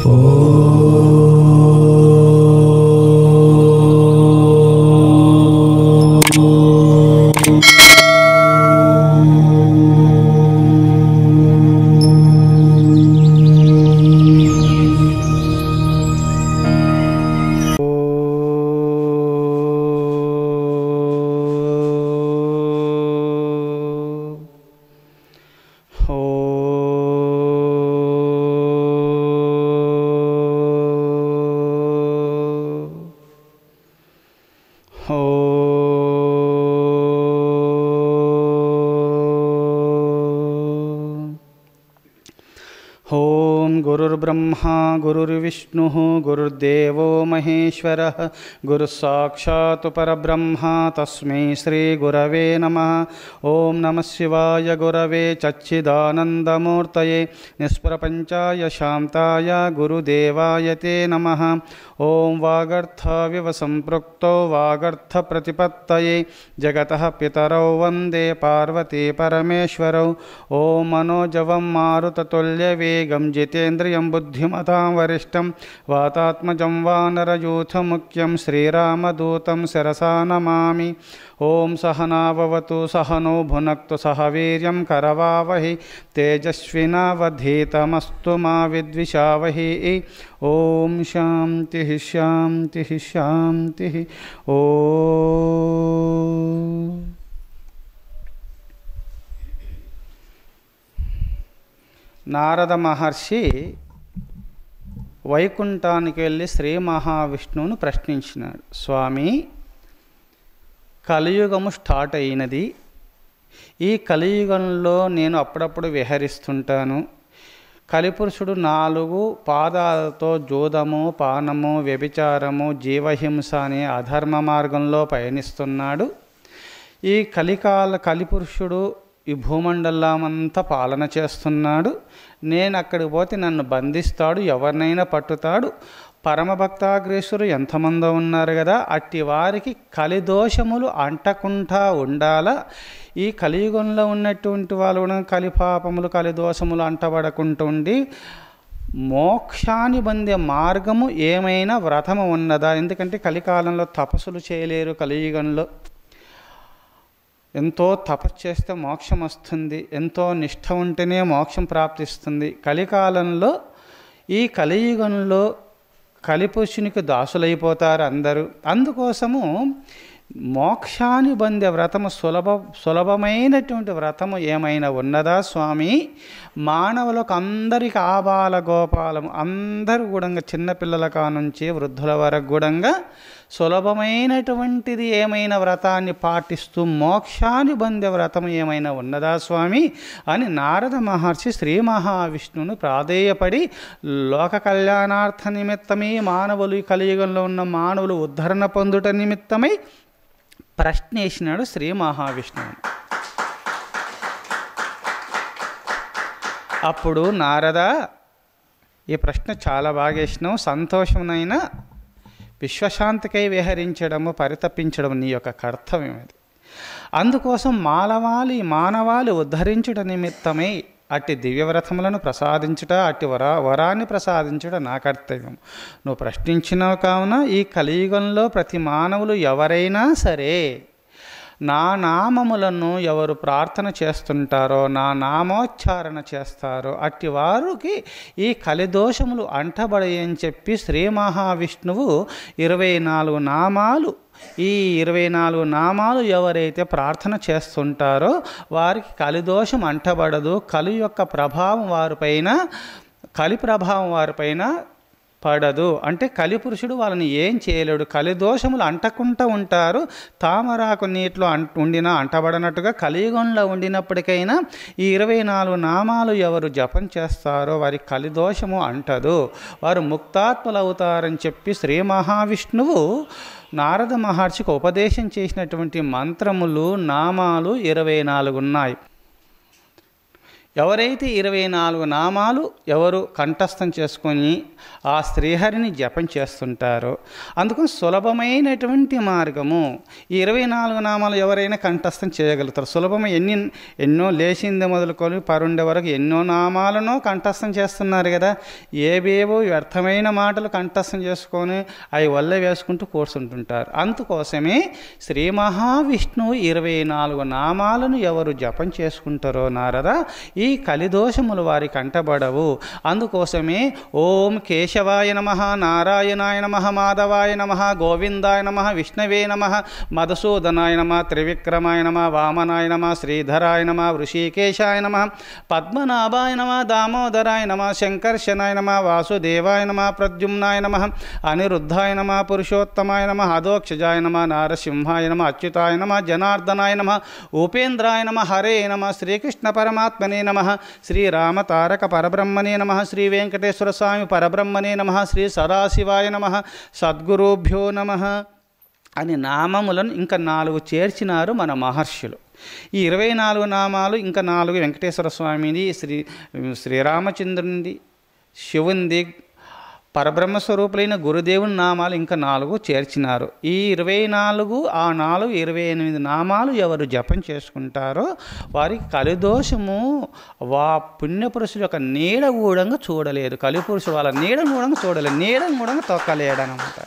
ओम गुरुर्ब्रह्मा गुरुर्विष्णुः गुरुर्देवो महेश्वरः गुरुसाक्षात् परब्रह्म तस्मै श्री गुरवे नमः। ओम नमः शिवाय गुरवे सच्चिदानन्दमूर्तये निष्प्रपञ्चाय शान्ताय गुरुदेवाय ते नमः। ओम वागर्थाविव सम्पृक्तौ वागर्थप्रतिपत्तये जगतः पितरौ वन्दे पार्वती परमेश्वरौ। ओम मनोजवं मारुततुल्यवेगं जितेन्द्रियं बुद्धिमतां वरिष्ठं वातात्मजं वानरयूथमुख्यं श्रीरामदूतं शिरसा नमामि। ओम सहना भवतु सहनौ भुनक्तु सह वीर्यं करवावहै तेजस्विनावधीतमस्तु मा विद्विषावहै। ओम शांति शांति शांति। ओम నారద మహర్షి వైకుంఠానికి వెళ్ళి శ్రీ మహావిష్ణువును ప్రశ్నించినాడు. స్వామి, కలియుగము స్టార్ట్ అయినది. ఈ కలియుగంలో నేను అప్పుడప్పుడు విహరిస్తుంటాను. కలిపురుషుడు 4 పాదాలతో జూదము, పానము, వ్యభిచారము, జీవహింస అనే అధర్మ మార్గంలో పయనిస్తున్నాడు. ఈ కలిపురుషుడు ఈ భూమండలమంతా పాలన చేస్తున్నాడు. నేను అక్కడికి పోతే నన్ను బంధిస్తాడు, ఎవరినైనా పట్టుతాడు. పరమభక్తాగ్రేసురు ఎంతమందో ఉన్నారు కదా, అట్టి వారికి కలిదోషములు అంటకుండా ఉండాలా. ఈ కలియుగంలో ఉన్నటువంటి వాళ్ళు కూడా కలిపాపములు కలిదోషములు అంటబడకుంటుండి మోక్షాన్ని పొందే మార్గము ఏమైనా వ్రతము ఉన్నదా? ఎందుకంటే కలికాలంలో తపస్సులు చేయలేరు. కలియుగంలో ఎంతో తపస్సు చేస్తే మోక్షం వస్తుంది, ఎంతో నిష్ఠ ఉంటేనే మోక్షం ప్రాప్తిస్తుంది. కలికాలంలో ఈ కలియుగంలో కలిపురుషునికి దాసులైపోతారు అందరూ. అందుకోసము మోక్షాన్ని పొందే వ్రతము సులభమైనటువంటి వ్రతము ఏమైనా ఉన్నదా స్వామి? మానవులకు అందరికి ఆబాల గోపాలము అందరూ కూడా చిన్నపిల్లల కానుంచి వృద్ధుల వరకు కూడా సులభమైనటువంటిది ఏమైనా వ్రతాన్ని పాటిస్తూ మోక్షాన్ని పొందే వ్రతం ఏమైనా ఉన్నదా స్వామి అని నారద మహర్షి శ్రీ మహావిష్ణువును ప్రాధేయపడి లోక కళ్యాణార్థ నిమిత్తమై మానవులు ఈ కలియుగంలో ఉన్న మానవులు ఉద్ధరణ పొందుట నిమిత్తమై ప్రశ్నించినాడు శ్రీ మహావిష్ణువుని. అప్పుడు నారద, ఈ ప్రశ్న చాలా బాగా వేసినావు, సంతోషమునైనా విశ్వశాంతికై విహరించడము పరితపించడం నీ యొక్క కర్తవ్యం అది. అందుకోసం మానవాళి ఉద్ధరించుట నిమిత్తమై అట్టి దివ్యవ్రతములను ప్రసాదించుట, అట్టి వరాన్ని ప్రసాదించుట నా కర్తవ్యం. నువ్వు ప్రశ్నించినావు కావున ఈ కలియుగంలో ప్రతి మానవులు ఎవరైనా సరే నా నామములను ఎవరు ప్రార్థన చేస్తుంటారో, నా నామోచ్చారణ చేస్తారో అట్టి వారికి ఈ కలిదోషములు అంటబడయని చెప్పి శ్రీ మహావిష్ణువు 24 నామాలు, ఈ 24 నామాలు ఎవరైతే ప్రార్థన చేస్తుంటారో వారికి కలిదోషం అంటబడదు. కలి యొక్క ప్రభావం వారిపైన, కలి ప్రభావం వారిపైన పడదు. అంటే కలిపురుషుడు వాళ్ళని ఏం చేయలేడు. కలిదోషములు అంటకుండా ఉంటారు. తామరాకు నీటిలో ఉండినా అంటబడనట్టుగా కలియుగంలో ఉండినప్పటికైనా ఈ 24 నామాలు ఎవరు జపం చేస్తారో వారికి కలిదోషము అంటదు, వారు ముక్తాత్ములు అవుతారని చెప్పి శ్రీ మహావిష్ణువు నారద మహర్షికి ఉపదేశం చేసినటువంటి మంత్రములు, నామాలు 24 ఉన్నాయి. ఎవరైతే 24 నామాలు ఎవరు కంఠస్థం చేసుకొని ఆ శ్రీహరిని జపం చేస్తుంటారో, అందుకని సులభమైనటువంటి మార్గము ఈ 24 నామాలు ఎవరైనా కంఠస్థం చేయగలుగుతారు. సులభమైన ఎన్నో లేచింది మొదలుకొని పరుండే వరకు ఎన్నో నామాలను కంఠస్థం చేస్తున్నారు కదా. ఏవేవో వ్యర్థమైన మాటలు కంఠస్థం చేసుకొని అవి వల్ల వేసుకుంటూ కూర్చుంటుంటారు. అందుకోసమే శ్రీ మహావిష్ణువు 24 నామాలను ఎవరు జపం చేసుకుంటారో నారద, ఈ కలిదోషములు వారి కంటబడవు. అందుకోసమే ఓం కేశవాయ నమః, నారాయణాయ నమః, మాధవాయ నమః, గోవిందాయ నమః, విష్ణవే నమః, మధుసూదనాయ నమః, త్రివిక్రమాయ నమః, వామనాయ నమః, శ్రీధరాయ నమః, వృషికేశాయ నమః, పద్మనాభాయ నమః, దామోదరాయ నమః, శంకర్షణాయ నమః, వాసుదేవాయ నమః, ప్రద్యుమ్నాయ నమః, అనిరుద్ధాయ నమః, పురుషోత్తమాయ నమః, అధోక్షజాయ నమః, నారసింహాయ నమః, అచ్యుతాయ నమః, జనార్దనాయ నమః, ఉపేంద్రాయ నమః, హరే నమః, శ్రీకృష్ణ పరమాత్మనే నమః, శ్రీరామ తారక పరబ్రహ్మణే నమః, శ్రీ వెంకటేశ్వర స్వామి పరబ్రహ్మణే నమః, శ్రీ సదాశివాయ నమః, సద్గురుభ్యో నమః అని నామములను ఇంకా 4 చేర్చినారు మన మహర్షులు. ఈ 24 నామాలు ఇంకా 4 వెంకటేశ్వర స్వామిది, శ్రీరామచంద్రునిది, శివునిది, పరబ్రహ్మస్వరూపులైన గురుదేవుని నామాలు ఇంకా 4 చేర్చినారు. ఈ 24 ఆ 4 28 నామాలు ఎవరు జపం చేసుకుంటారో వారికి కలిదోషము పుణ్యపురుషుల యొక్క నీడ కూడంగా చూడలేదు. కలిపురుషుడు వాళ్ళ నీడ కూడంగా చూడలేదు, నీడ కూడంగా తొక్కలేడనమాట.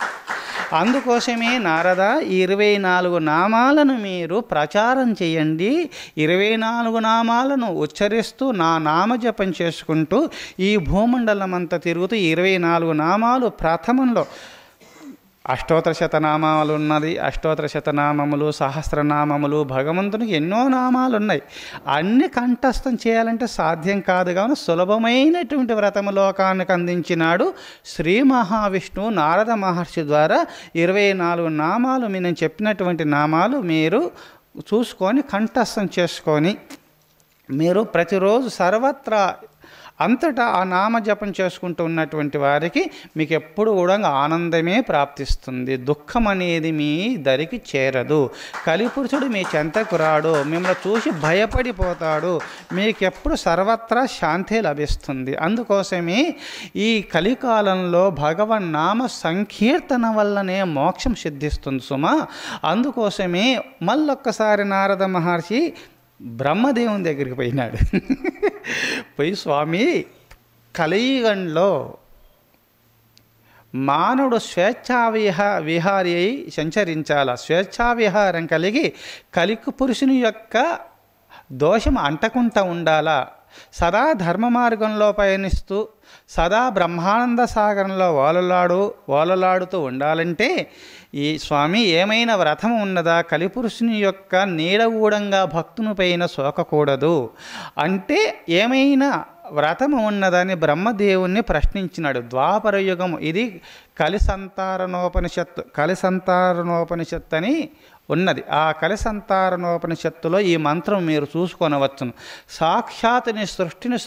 అందుకోసమే నారద, ఈ 24 నామాలను మీరు ప్రచారం చేయండి. 24 నామాలను ఉచ్చరిస్తూ నా నామజపం చేసుకుంటూ ఈ భూమండలం అంతా తిరుగుతూ 24 నామాలు ప్రథమంలో అష్టోత్తర శతనామాలు ఉన్నది. అష్టోత్తర శతనామములు, సహస్రనామములు, భగవంతునికి ఎన్నో నామాలు ఉన్నాయి. అన్ని కంఠస్థం చేయాలంటే సాధ్యం కాదు. కావున సులభమైనటువంటి వ్రతము లోకానికి అందించినాడు శ్రీ మహావిష్ణువు నారద మహర్షి ద్వారా. 24 నామాలు నేను చెప్పినటువంటి నామాలు మీరు చూసుకొని కంఠస్థం చేసుకొని మీరు ప్రతిరోజు సర్వత్రా అంతటా ఆ నామజపం చేసుకుంటూ ఉన్నటువంటి వారికి మీకు ఎప్పుడు కూడా ఆనందమే ప్రాప్తిస్తుంది. దుఃఖం అనేది మీ దరికి చేరదు. కలిపురుషుడు మీ చెంతకు రాడు, మిమ్మల్ని చూసి భయపడిపోతాడు. మీకెప్పుడు సర్వత్రా శాంతి లభిస్తుంది. అందుకోసమే ఈ కలికాలంలో భగవన్ నామ సంకీర్తన వల్లనే మోక్షం సిద్ధిస్తుంది సుమా. అందుకోసమే మళ్ళొక్కసారి నారద మహర్షి బ్రహ్మదేవుని దగ్గరికి పోయినాడు. పోయి, స్వామి, కలియుగంలో మానవుడు విహారి అయి సంచరించాల. విహారం కలిగి కలికి పురుషుని యొక్క దోషం అంటకుండా ఉండాలా. సదా ధర్మ మార్గంలో పయనిస్తూ సదా బ్రహ్మానంద సాగరంలో ఓలలాడుతూ ఉండాలంటే ఈ స్వామి ఏమైనా వ్రతం ఉన్నదా? కలిపురుషుని యొక్క నీడగూడంగా భక్తుని పైన సోకకూడదు అంటే ఏమైనా వ్రతము ఉన్నదని బ్రహ్మదేవుణ్ణి ప్రశ్నించినాడు. ద్వాపర యుగం ఇది కలిసంతారణోపనిషత్తు అని ఉన్నది. ఆ కలిసంతారణోపనిషత్తులో ఈ మంత్రం మీరు చూసుకొనవచ్చును. సాక్షాత్ని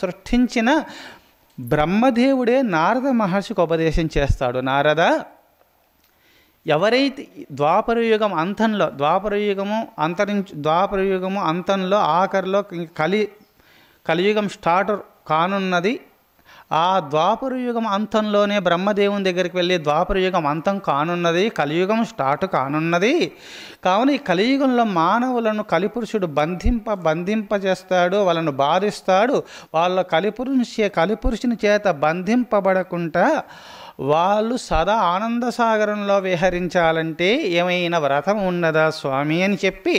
సృష్టించిన బ్రహ్మదేవుడే నారద మహర్షికి ఉపదేశం చేస్తాడు. నారద, ఎవరైతే ద్వాపరయుగం అంతంలో ఆఖరిలో కలియుగం స్టార్ట్ కానున్నది. ఆ ద్వాపరయుగం అంతంలోనే బ్రహ్మదేవుని దగ్గరికి వెళ్ళి ద్వాపరయుగం అంతం కానున్నది, కలియుగం స్టార్ట్ కానున్నది. కావున ఈ కలియుగంలో మానవులను కలిపురుషుడు బంధింపజేస్తాడు, వాళ్ళను బాధిస్తాడు. వాళ్ళ కలిపురుషుని చేత బంధింపబడకుండా వాళ్ళు సదా ఆనంద సాగరంలో విహరించాలంటే ఏమైనా వ్రతం ఉన్నదా స్వామి అని చెప్పి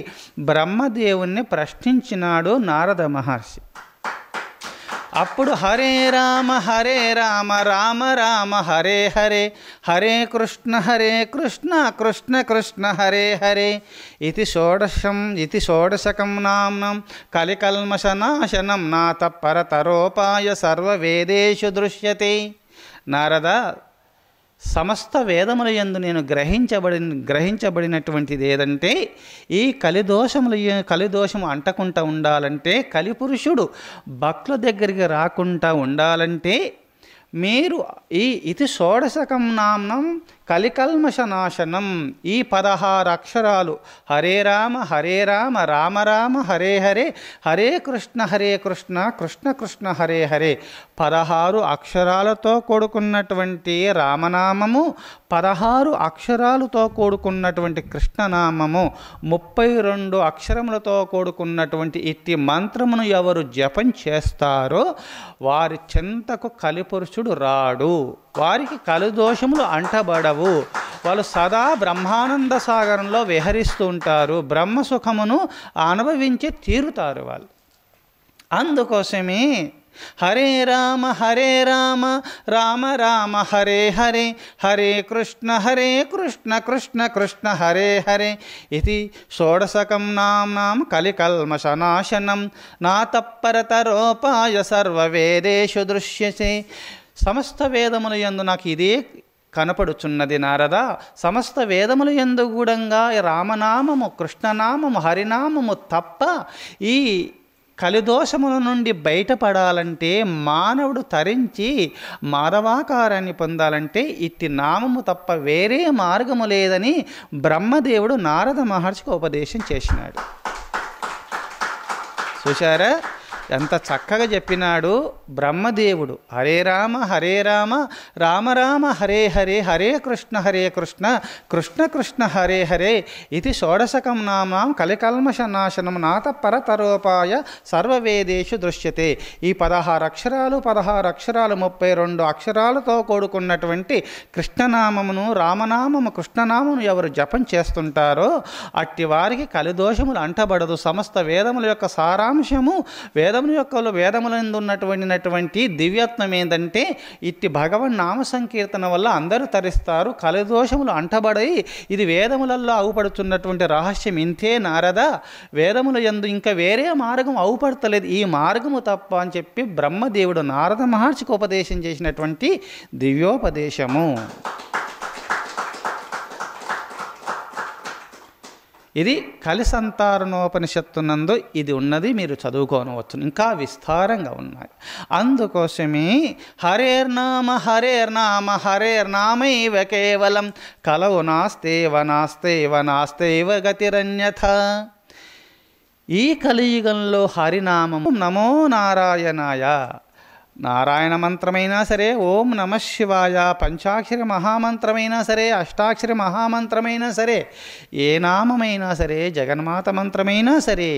బ్రహ్మదేవుణ్ణి ప్రశ్నించినాడు నారద మహర్షి. అప్పుడు హరే రామ రామ రామ హరే హరే, హరే కృష్ణ కృష్ణ కృష్ణ హరే హరే, ఇది షోడశకం నామ్నం కలికల్మషనాశనం నాత పరతరోపాయ సర్వవేదేషు దృశ్యతే. నారద, సమస్త వేదముల యందు నేను గ్రహించబడినటువంటిది ఏదంటే ఈ కలిదోషము అంటకుండా ఉండాలంటే, కలిపురుషుడు భక్తుల దగ్గరికి రాకుండా ఉండాలంటే మీరు ఇది షోడశకం నామ్నం కలికల్మషనాశనం. ఈ 16 అక్షరాలు హరే రామ రామ రామ హరే హరే, హరే కృష్ణ కృష్ణ కృష్ణ హరే హరే 16 అక్షరాలతో కూడుకున్నటువంటి రామనామము, 16 అక్షరాలతో కూడుకున్నటువంటి కృష్ణనామము, 32 అక్షరములతో కూడుకున్నటువంటి ఇట్టి మంత్రమును ఎవరు జపం చేస్తారో వారి చెంతకు కలిపురుషుడు రాడు, వారికి కలిదోషములు అంటబడవు, వాళ్ళు సదా బ్రహ్మానంద సాగరంలో విహరిస్తూ ఉంటారు, బ్రహ్మసుఖమును అనుభవించి తీరుతారు వాళ్ళు. అందుకోసమే హరే రామ రామ రామ హరే హరే, హరే కృష్ణ కృష్ణ కృష్ణ హరే హరే. ఇది షోడశకం నాం కలికల్మషనాశనం నాతపరతరోపాయ సర్వవేదేషు దృశ్యసే. సమస్త వేదముల యందు నాకు ఇదే కనపడుచున్నది నారదా. సమస్త వేదముల యందు గూఢంగా రామనామము, కృష్ణనామము, హరినామము తప్ప ఈ కలిదోషముల నుండి బయటపడాలంటే, మానవుడు తరించి మాధవాకారాన్ని పొందాలంటే ఇట్టి నామము తప్ప వేరే మార్గము లేదని బ్రహ్మదేవుడు నారద మహర్షికి ఉపదేశం చేసినాడు. చూశారా ఎంత చక్కగా చెప్పినాడు బ్రహ్మదేవుడు. హరే రామ రామ రామ హరే హరే, హరే కృష్ణ కృష్ణ కృష్ణ హరే హరే. ఇది షోడశకం నామం కలికల్మషనాశనం నాత పరతరోపాయ సర్వవేదేషు దృశ్యతే. ఈ 16 అక్షరాలు 32 అక్షరాలతో కూడుకున్నటువంటి కృష్ణనామమును, రామనామము, కృష్ణనామమును ఎవరు జపం చేస్తుంటారో అట్టి వారికి కలిదోషములు అంటబడదు. సమస్త వేదముల యొక్క సారాంశము, వేదములందు ఉన్నటువంటి దివ్యత్వం ఏంటంటే ఇట్టి భగవన్ నామ సంకీర్తన వల్ల అందరూ తరిస్తారు, కలిదోషములు అంటబడయి. ఇది వేదములలో అవుపడుతున్నటువంటి రహస్యం ఇంతే నారద. వేదముల యందు ఇంకా వేరే మార్గం అవుపడతలేదు, ఈ మార్గము తప్ప అని చెప్పి బ్రహ్మదేవుడు నారద మహర్షికి ఉపదేశం చేసినటువంటి దివ్యోపదేశము ఇది. కలిసంతారణోపనిషత్తునందు ఇది ఉన్నది, మీరు చదువుకోనవచ్చు, ఇంకా విస్తారంగా ఉన్నాయి. అందుకోసమే హరేర్నామ హరేర్నామైవ కేవలం కలవు నాస్తేవ గతిరన్యథ. ఈ కలియుగంలో హరినామము నమో నారాయణాయ, నారాయణ మంత్రమైనా సరే, ఓం నమ శివాయ పంచాక్షరి మహామంత్రమైనా సరే, అష్టాక్షరి మహామంత్రమైనా సరే, ఏ నామమైనా సరే, జగన్మాత మంత్రమైనా సరే,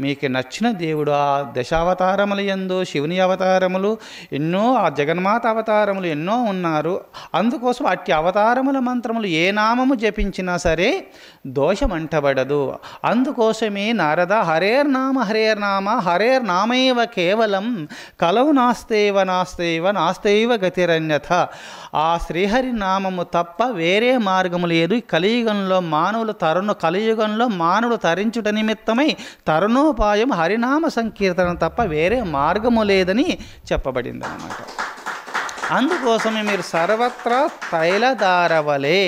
మీకు నచ్చిన దేవుడు ఆ దశావతారములు యందు శివుని అవతారములు ఎన్నో, ఆ జగన్మాత అవతారములు ఎన్నో ఉన్నారు. అందుకోసం అట్టి అవతారముల మంత్రములు ఏ నామము జపించినా సరే దోషం అంటబడదు. అందుకోసమే నారద హరేర్నామ హరేర్నామైవ కేవలం కలవు నాస్తైవ గతిరన్యథ. ఆ శ్రీహరి నామము తప్ప వేరే మార్గము లేదు. కలియుగంలో మానవులు తరించుట నిమిత్తమై తరుణోపాయం హరినామ సంకీర్తన తప్ప వేరే మార్గము లేదని చెప్పబడింది అన్నమాట. అందుకోసమే మీరు సర్వత్రా తైలధారవలే.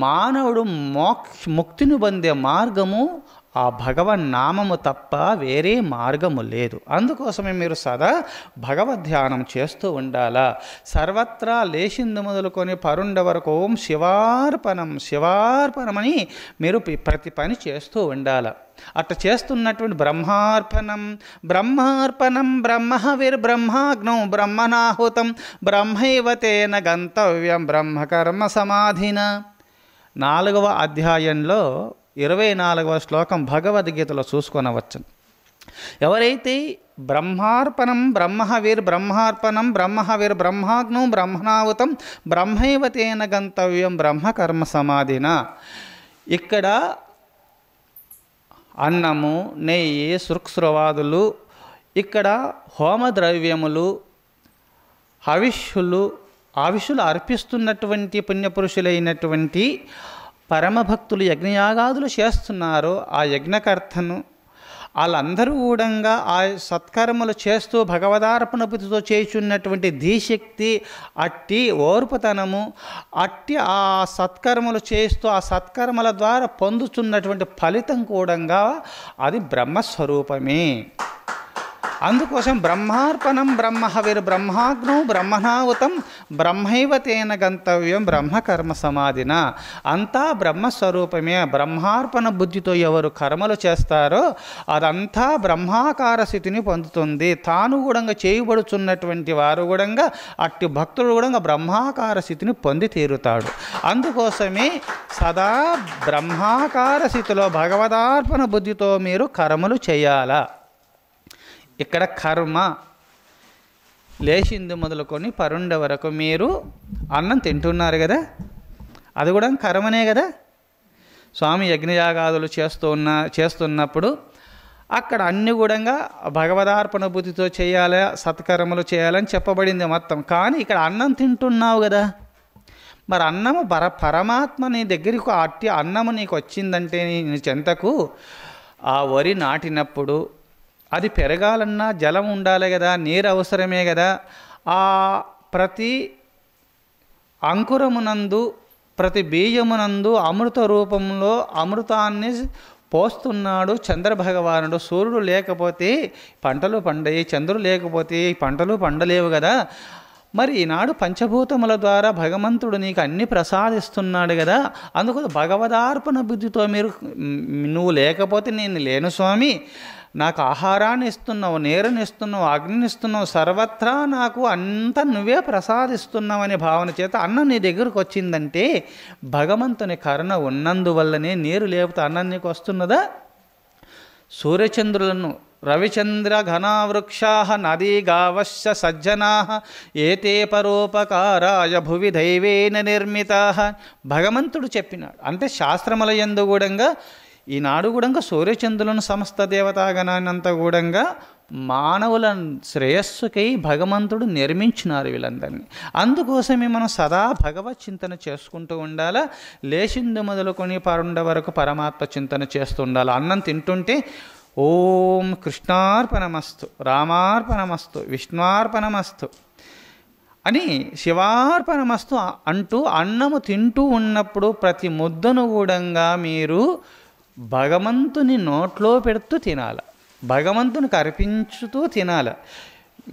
మానవుడు ముక్తిని పొందే మార్గము ఆ భగవన్ నామము తప్ప వేరే మార్గము లేదు. అందుకోసమే మీరు సదా భగవద్ధ్యానం చేస్తూ ఉండాలా. సర్వత్రా లేచింది మొదలుకొని పరుండ వరకు ఓం శివార్పణమని మీరు ప్రతి పని చేస్తూ ఉండాల. అట్లా చేస్తున్నటువంటి బ్రహ్మార్పణం బ్రహ్మవిర్బ్రహ్మాగ్నౌ బ్రహ్మనాహుతం బ్రహ్మైవ తేన గంతవ్యం బ్రహ్మకర్మ సమాధిన. 4వ అధ్యాయంలో 24వ శ్లోకం భగవద్గీతలో చూసుకొనవచ్చు. ఎవరైతే బ్రహ్మార్పణం బ్రహ్మవిర్బ్రహ్మాగ్నౌ బ్రహ్మనాహుతం బ్రహ్మైవ తేన గంతవ్యం బ్రహ్మకర్మ సమాధిన. ఇక్కడ అన్నము, నెయ్యి, శృక్స్రవాదులు, ఇక్కడ హోమద్రవ్యములు, ఆవిష్యులు అర్పిస్తున్నటువంటి పుణ్యపురుషులైనటువంటి పరమభక్తులు యజ్ఞయాగాదులు చేస్తున్నారు. ఆ యజ్ఞకర్తను వాళ్ళందరూ కూడా ఆ సత్కర్మలు చేస్తూ భగవదార్పణ బుద్ధితో చేయుచున్నటువంటి ధీశక్తి, అట్టి ఓర్పుతనము, అట్టి ఆ సత్కర్మలు చేస్తూ ఆ సత్కర్మల ద్వారా పొందుతున్నటువంటి ఫలితం కూడా అది బ్రహ్మస్వరూపమే. అందుకోసం బ్రహ్మార్పణం బ్రహ్మహవిర్ బ్రహ్మాగ్నౌ బ్రహ్మణావుతం బ్రహ్మైవ తేన గంతవ్యం బ్రహ్మకర్మ సమాధిన. అంతా బ్రహ్మస్వరూపమే. బ్రహ్మార్పణ బుద్ధితో ఎవరు కర్మలు చేస్తారో అదంతా బ్రహ్మాకార స్థితిని పొందుతుంది. తాను కూడా చేయబడుచున్నటువంటి వారు కూడా అట్టి భక్తుడు కూడా బ్రహ్మాకార స్థితిని పొంది తీరుతాడు. అందుకోసమే సదా బ్రహ్మాకార స్థితిలో భగవదార్పణ బుద్ధితో మీరు కర్మలు చేయాలా. ఇక్కడ కర్మ లేచింది మొదలుకొని పరుండ వరకు మీరు అన్నం తింటున్నారు కదా, అది కూడా కర్మనే కదా. స్వామి యజ్ఞయాగాదులు చేస్తున్నప్పుడు అక్కడ అన్ని కూడా భగవదార్పణ బుద్ధితో చేయాలి, సత్కర్మలు చేయాలని చెప్పబడింది మొత్తం. కానీ ఇక్కడ అన్నం తింటున్నావు కదా, మరి అన్నము పరమాత్మ నీ దగ్గరికి అట్టి అన్నము నీకు వచ్చిందంటే నీ చెంతకు ఆ వరి నాటినప్పుడు అది పెరగాలన్నా జలం ఉండాలి కదా, నీరు అవసరమే కదా. ఆ ప్రతి అంకురమునందు ప్రతి బీజమునందు అమృత రూపంలో అమృతాన్ని పోస్తున్నాడు చంద్రభగవానుడు. సూర్యుడు లేకపోతే పంటలు పండాయి, చంద్రుడు లేకపోతే పంటలు పండలేవు కదా. మరి ఈనాడు పంచభూతముల ద్వారా భగవంతుడు నీకు అన్ని ప్రసాదిస్తున్నాడు కదా. అందుకు భగవదార్పణ బుద్ధితో మీరు నువ్వు లేకపోతే నేను లేను స్వామి, నాకు ఆహారాన్ని ఇస్తున్నావు, నీరుని ఇస్తున్నావు, అగ్నిని ఇస్తున్నావు, సర్వత్రా నాకు అంతా నువ్వే ప్రసాదిస్తున్నావు అనే భావన చేత అన్నం నీ దగ్గరకు వచ్చిందంటే భగవంతుని కరుణ ఉన్నందువల్లనే. నీరు లేకపోతే అన్నం నీకు వస్తున్నదా? సూర్యచంద్రులను రవిచంద్ర ఘనావృక్షా నదీ గావశ్చ సజ్జనా ఏతే పరోపకారాయ భువి దైవేన నిర్మితా. భగవంతుడు చెప్పినాడు. అంటే శాస్త్రముల యందు కూడా ఈనాడు కూడా సూర్యచంద్రులను సమస్త దేవతాగణాన్నంతా కూడా మానవుల శ్రేయస్సుకై భగవంతుడు నిర్మించినారు వీళ్ళందరినీ. అందుకోసమే మనం సదా భగవత్ చింతన చేసుకుంటూ ఉండాలా. లేచింది మొదలుకొని పరుండ వరకు పరమాత్మ చింతన చేస్తూ ఉండాలి. అన్నం తింటుంటే ఓం కృష్ణార్పణమస్తు, రామార్పణమస్తు, విష్ణుర్పణమస్తు అని శివార్పణమస్తు అంటూ అన్నము తింటూ ఉన్నప్పుడు ప్రతి ముద్దను కూడా మీరు భగవంతుని నోట్లో పెడుతూ తినాలి, భగవంతునికి అర్పించుతూ తినాలి.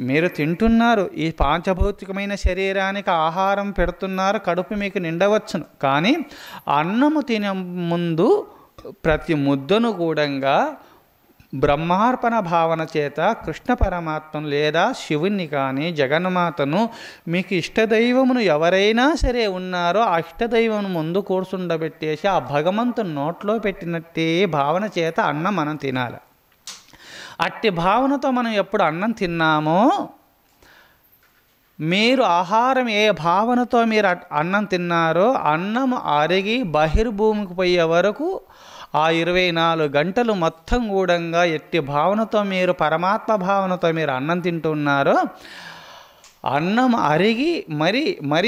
మీరు తింటున్నారు, ఈ పాంచభౌతికమైన శరీరానికి ఆహారం పెడుతున్నారు, కడుపు మీకు నిండవచ్చును. కానీ అన్నము తినే ముందు ప్రతి ముద్దను కూడా బ్రహ్మార్పణ భావన చేత కృష్ణ పరమాత్మను లేదా శివుణ్ణి కానీ జగన్మాతను మీకు ఇష్టదైవమును ఎవరైనా సరే ఉన్నారో ఆ ఇష్టదైవమును ముందు కూర్చుండబెట్టేసి ఆ భగవంతుని నోట్లో పెట్టినట్టే భావన చేత అన్నం మనం తినాలి. అట్టి భావనతో మనం ఎప్పుడు అన్నం తిన్నామో, మీరు ఆహారం ఏ భావనతో మీరు అన్నం తిన్నారో అన్నం అరిగి బహిర్భూమికి పోయే వరకు ఆ 24 గంటలు మొత్తం కూడా ఎట్టి భావనతో మీరు పరమాత్మ భావనతో మీరు అన్నం తింటున్నారో అన్నం అరిగి మరి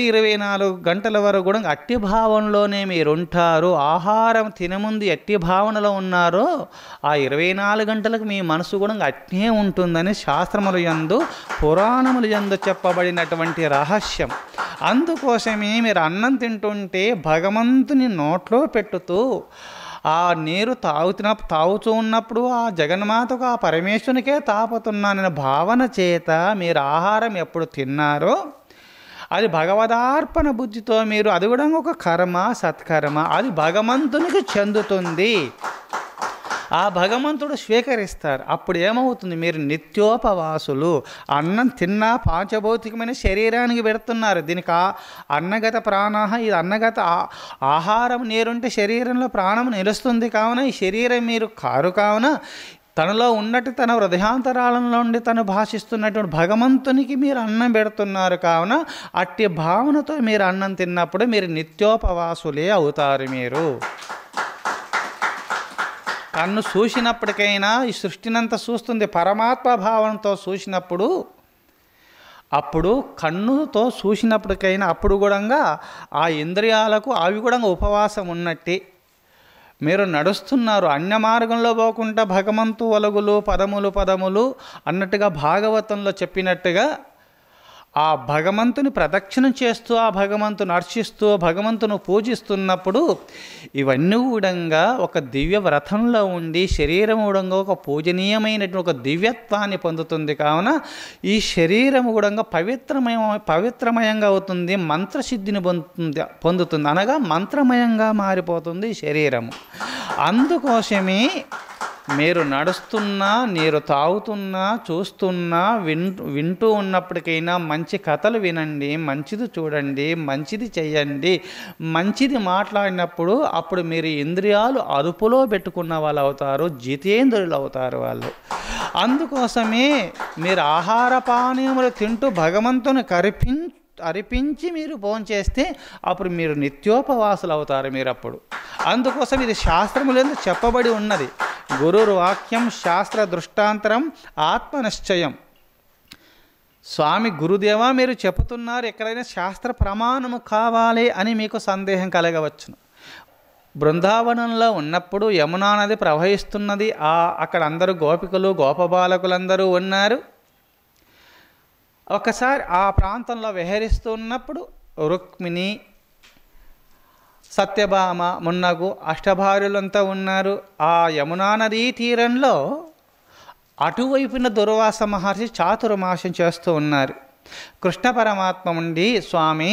24 గంటల వరకు కూడా అట్టి భావనలోనే మీరు ఉంటారు. ఆహారం తినముందు ఎట్టి భావనలో ఉన్నారో ఆ 24 గంటలకు మీ మనసు కూడా అట్నే ఉంటుందని శాస్త్రముల యందు పురాణముల యందు చెప్పబడినటువంటి రహస్యం. అందుకోసమే మీరు అన్నం తింటుంటే భగవంతుని నోట్లో పెట్టుతూ ఆ నీరు తాగుతూ ఉన్నప్పుడు ఆ జగన్మాతకు ఆ పరమేశ్వరునికే తాపుతున్నాననే భావన చేత మీరు ఆహారం ఎప్పుడు తిన్నారో అది భగవదార్పణ బుద్ధితో మీరు అది కూడా ఒక కర్మ, సత్కర్మ, అది భగవంతునికి చెందుతుంది. ఆ భగవంతుడు స్వీకరిస్తారు. అప్పుడు ఏమవుతుంది? మీరు నిత్యోపవాసులు. అన్నం తిన్నా పాంచభౌతికమైన శరీరానికి పెడుతున్నారు. దీనికి అన్నగత ప్రాణాహ, ఇది అన్నగత ఆహారం. నీరుంటే శరీరంలో ప్రాణం నిలుస్తుంది. కావున ఈ శరీరం మీరు కారు. కావున తనలో ఉన్నట్టు తన హృదయాంతరాళంలో ఉండి తను భాషిస్తున్నటువంటి భగవంతునికి మీరు అన్నం పెడుతున్నారు. కావున అట్టి భావనతో మీరు అన్నం తిన్నప్పుడు మీరు నిత్యోపవాసులే అవుతారు. మీరు కన్ను చూసినప్పటికైనా ఈ సృష్టినంతా చూస్తుంది పరమాత్మ భావనతో చూసినప్పుడు, అప్పుడు కన్నుతో చూసినప్పటికైనా అప్పుడు కూడా ఆ ఇంద్రియాలకు అవి కూడా ఉపవాసం ఉన్నట్టే. మీరు నడుస్తున్నారు, అన్య మార్గంలో పోకుండా భగవంతు వలుగులు పదములు అన్నట్టుగా భాగవతంలో చెప్పినట్టుగా ఆ భగవంతుని ప్రదక్షిణం చేస్తూ ఆ భగవంతుని అర్చిస్తూ భగవంతుని పూజిస్తున్నప్పుడు ఇవన్నీ కూడా ఒక దివ్య వ్రతంలో ఉండి శరీరం కూడా ఒక పూజనీయమైనటువంటి ఒక దివ్యత్వాన్ని పొందుతుంది. కావున ఈ శరీరం కూడా పవిత్రమయంగా అవుతుంది, మంత్రసిద్ధిని పొందుతుంది, అనగా మంత్రమయంగా మారిపోతుంది శరీరము. అందుకోసమే మీరు నడుస్తున్నా, నీరు తాగుతున్నా, చూస్తున్నా, వింటూ ఉన్నప్పటికైనా మంచి కథలు వినండి, మంచిది చూడండి, మంచిది చెయ్యండి. మంచిది మాట్లాడినప్పుడు అప్పుడు మీరు ఇంద్రియాలు అదుపులో పెట్టుకున్న వాళ్ళు అవుతారు, జితేంద్రులు అవుతారు వాళ్ళు. అందుకోసమే మీరు ఆహార పానీయములు తింటూ భగవంతుని అర్పించి మీరు భోంచేస్తే అప్పుడు మీరు నిత్యోపవాసులు అవుతారు మీరు అప్పుడు. అందుకోసం ఇది శాస్త్రములందు చెప్పబడి ఉన్నది. గురుర్ వాక్యం శాస్త్ర దృష్టాంతరం ఆత్మనిశ్చయం. స్వామి గురుదేవా మీరు చెబుతున్నారు, ఎక్కడైనా శాస్త్ర ప్రమాణము కావాలి అని మీకు సందేహం కలగవచ్చును. బృందావనంలో ఉన్నప్పుడు యమునా నది ప్రవహిస్తున్నది. అక్కడ అందరూ గోపికలు గోపబాలకులందరూ ఉన్నారు. ఒకసారి ఆ ప్రాంతంలో విహరిస్తూ ఉన్నప్పుడు రుక్మిణి, సత్యభామ మున్నగు అష్టభార్యలంతా ఉన్నారు. ఆ యమునా నదీ తీరంలో అటువైపున దుర్వాస మహర్షి చాతుర్మాసం చేస్తూ ఉన్నారు. కృష్ణ పరమాత్మ ఉండి, స్వామి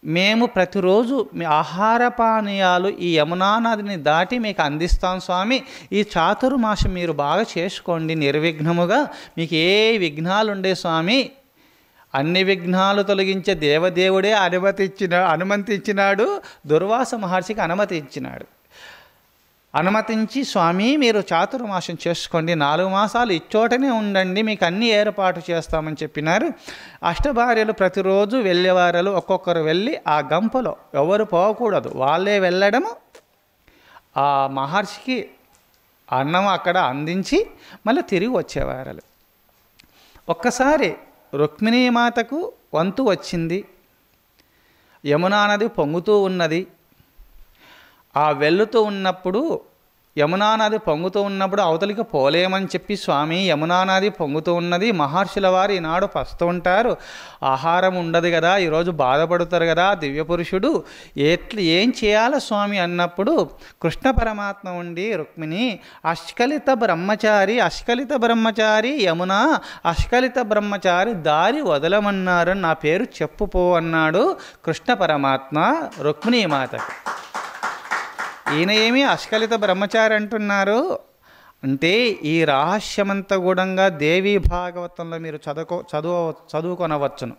మేము ప్రతిరోజు మీ ఆహార పానీయాలు ఈ యమునా నదిని దాటి మీకు అందిస్తాం స్వామి. ఈ చాతుర్మాసం మీరు బాగా చేసుకోండి నిర్విఘ్నముగా, మీకు ఏ విఘ్నాలు ఉండే స్వామి. అన్ని విఘ్నాలు తొలగించే దేవదేవుడే అనుమతించినాడు, దుర్వాస మహర్షికి అనుమతి ఇచ్చినాడు. అనుమతించి స్వామి మీరు చాతుర్మాసం చేసుకోండి, 4 మాసాలు ఇచ్చోటనే ఉండండి, మీకు అన్ని ఏర్పాటు చేస్తామని చెప్పినారు. అష్టభార్యలు ప్రతిరోజు వెళ్ళేవారు, ఒక్కొక్కరు వెళ్ళి ఆ గంపలో ఎవరు పోకూడదు, వాళ్ళే వెళ్ళడము, ఆ మహర్షికి అన్నం అక్కడ అందించి మళ్ళీ తిరిగి వచ్చేవారు. ఒక్కసారి రుక్మిణీమాతకు వంతు వచ్చింది. యమునా నది పొంగుతూ ఉన్నది. ఆ వెళ్తూ ఉన్నప్పుడు యమునా నది పొంగుతూ ఉన్నప్పుడు అవతలికి పోలేమని చెప్పి, స్వామి యమునా నది పొంగుతూ ఉన్నది, మహర్షుల వారు ఈనాడు పస్తూ ఉంటారు, ఆహారం ఉండదు కదా, ఈరోజు బాధపడుతారు కదా దివ్యపురుషుడు, ఏం చేయాలి స్వామి అన్నప్పుడు కృష్ణ పరమాత్మ ఉండి, రుక్మిణి అష్కలిత బ్రహ్మచారి యమున అష్కలిత బ్రహ్మచారి దారి వదలమన్నారు, నా పేరు చెప్పుపో అన్నాడు కృష్ణ పరమాత్మ రుక్మిణీమాతకు. ఈయన ఏమి అష్కలిత బ్రహ్మచారి అంటున్నారు అంటే, ఈ రహస్యమంతా కూడా దేవీ భాగవతంలో మీరు చదువుకొనవచ్చును.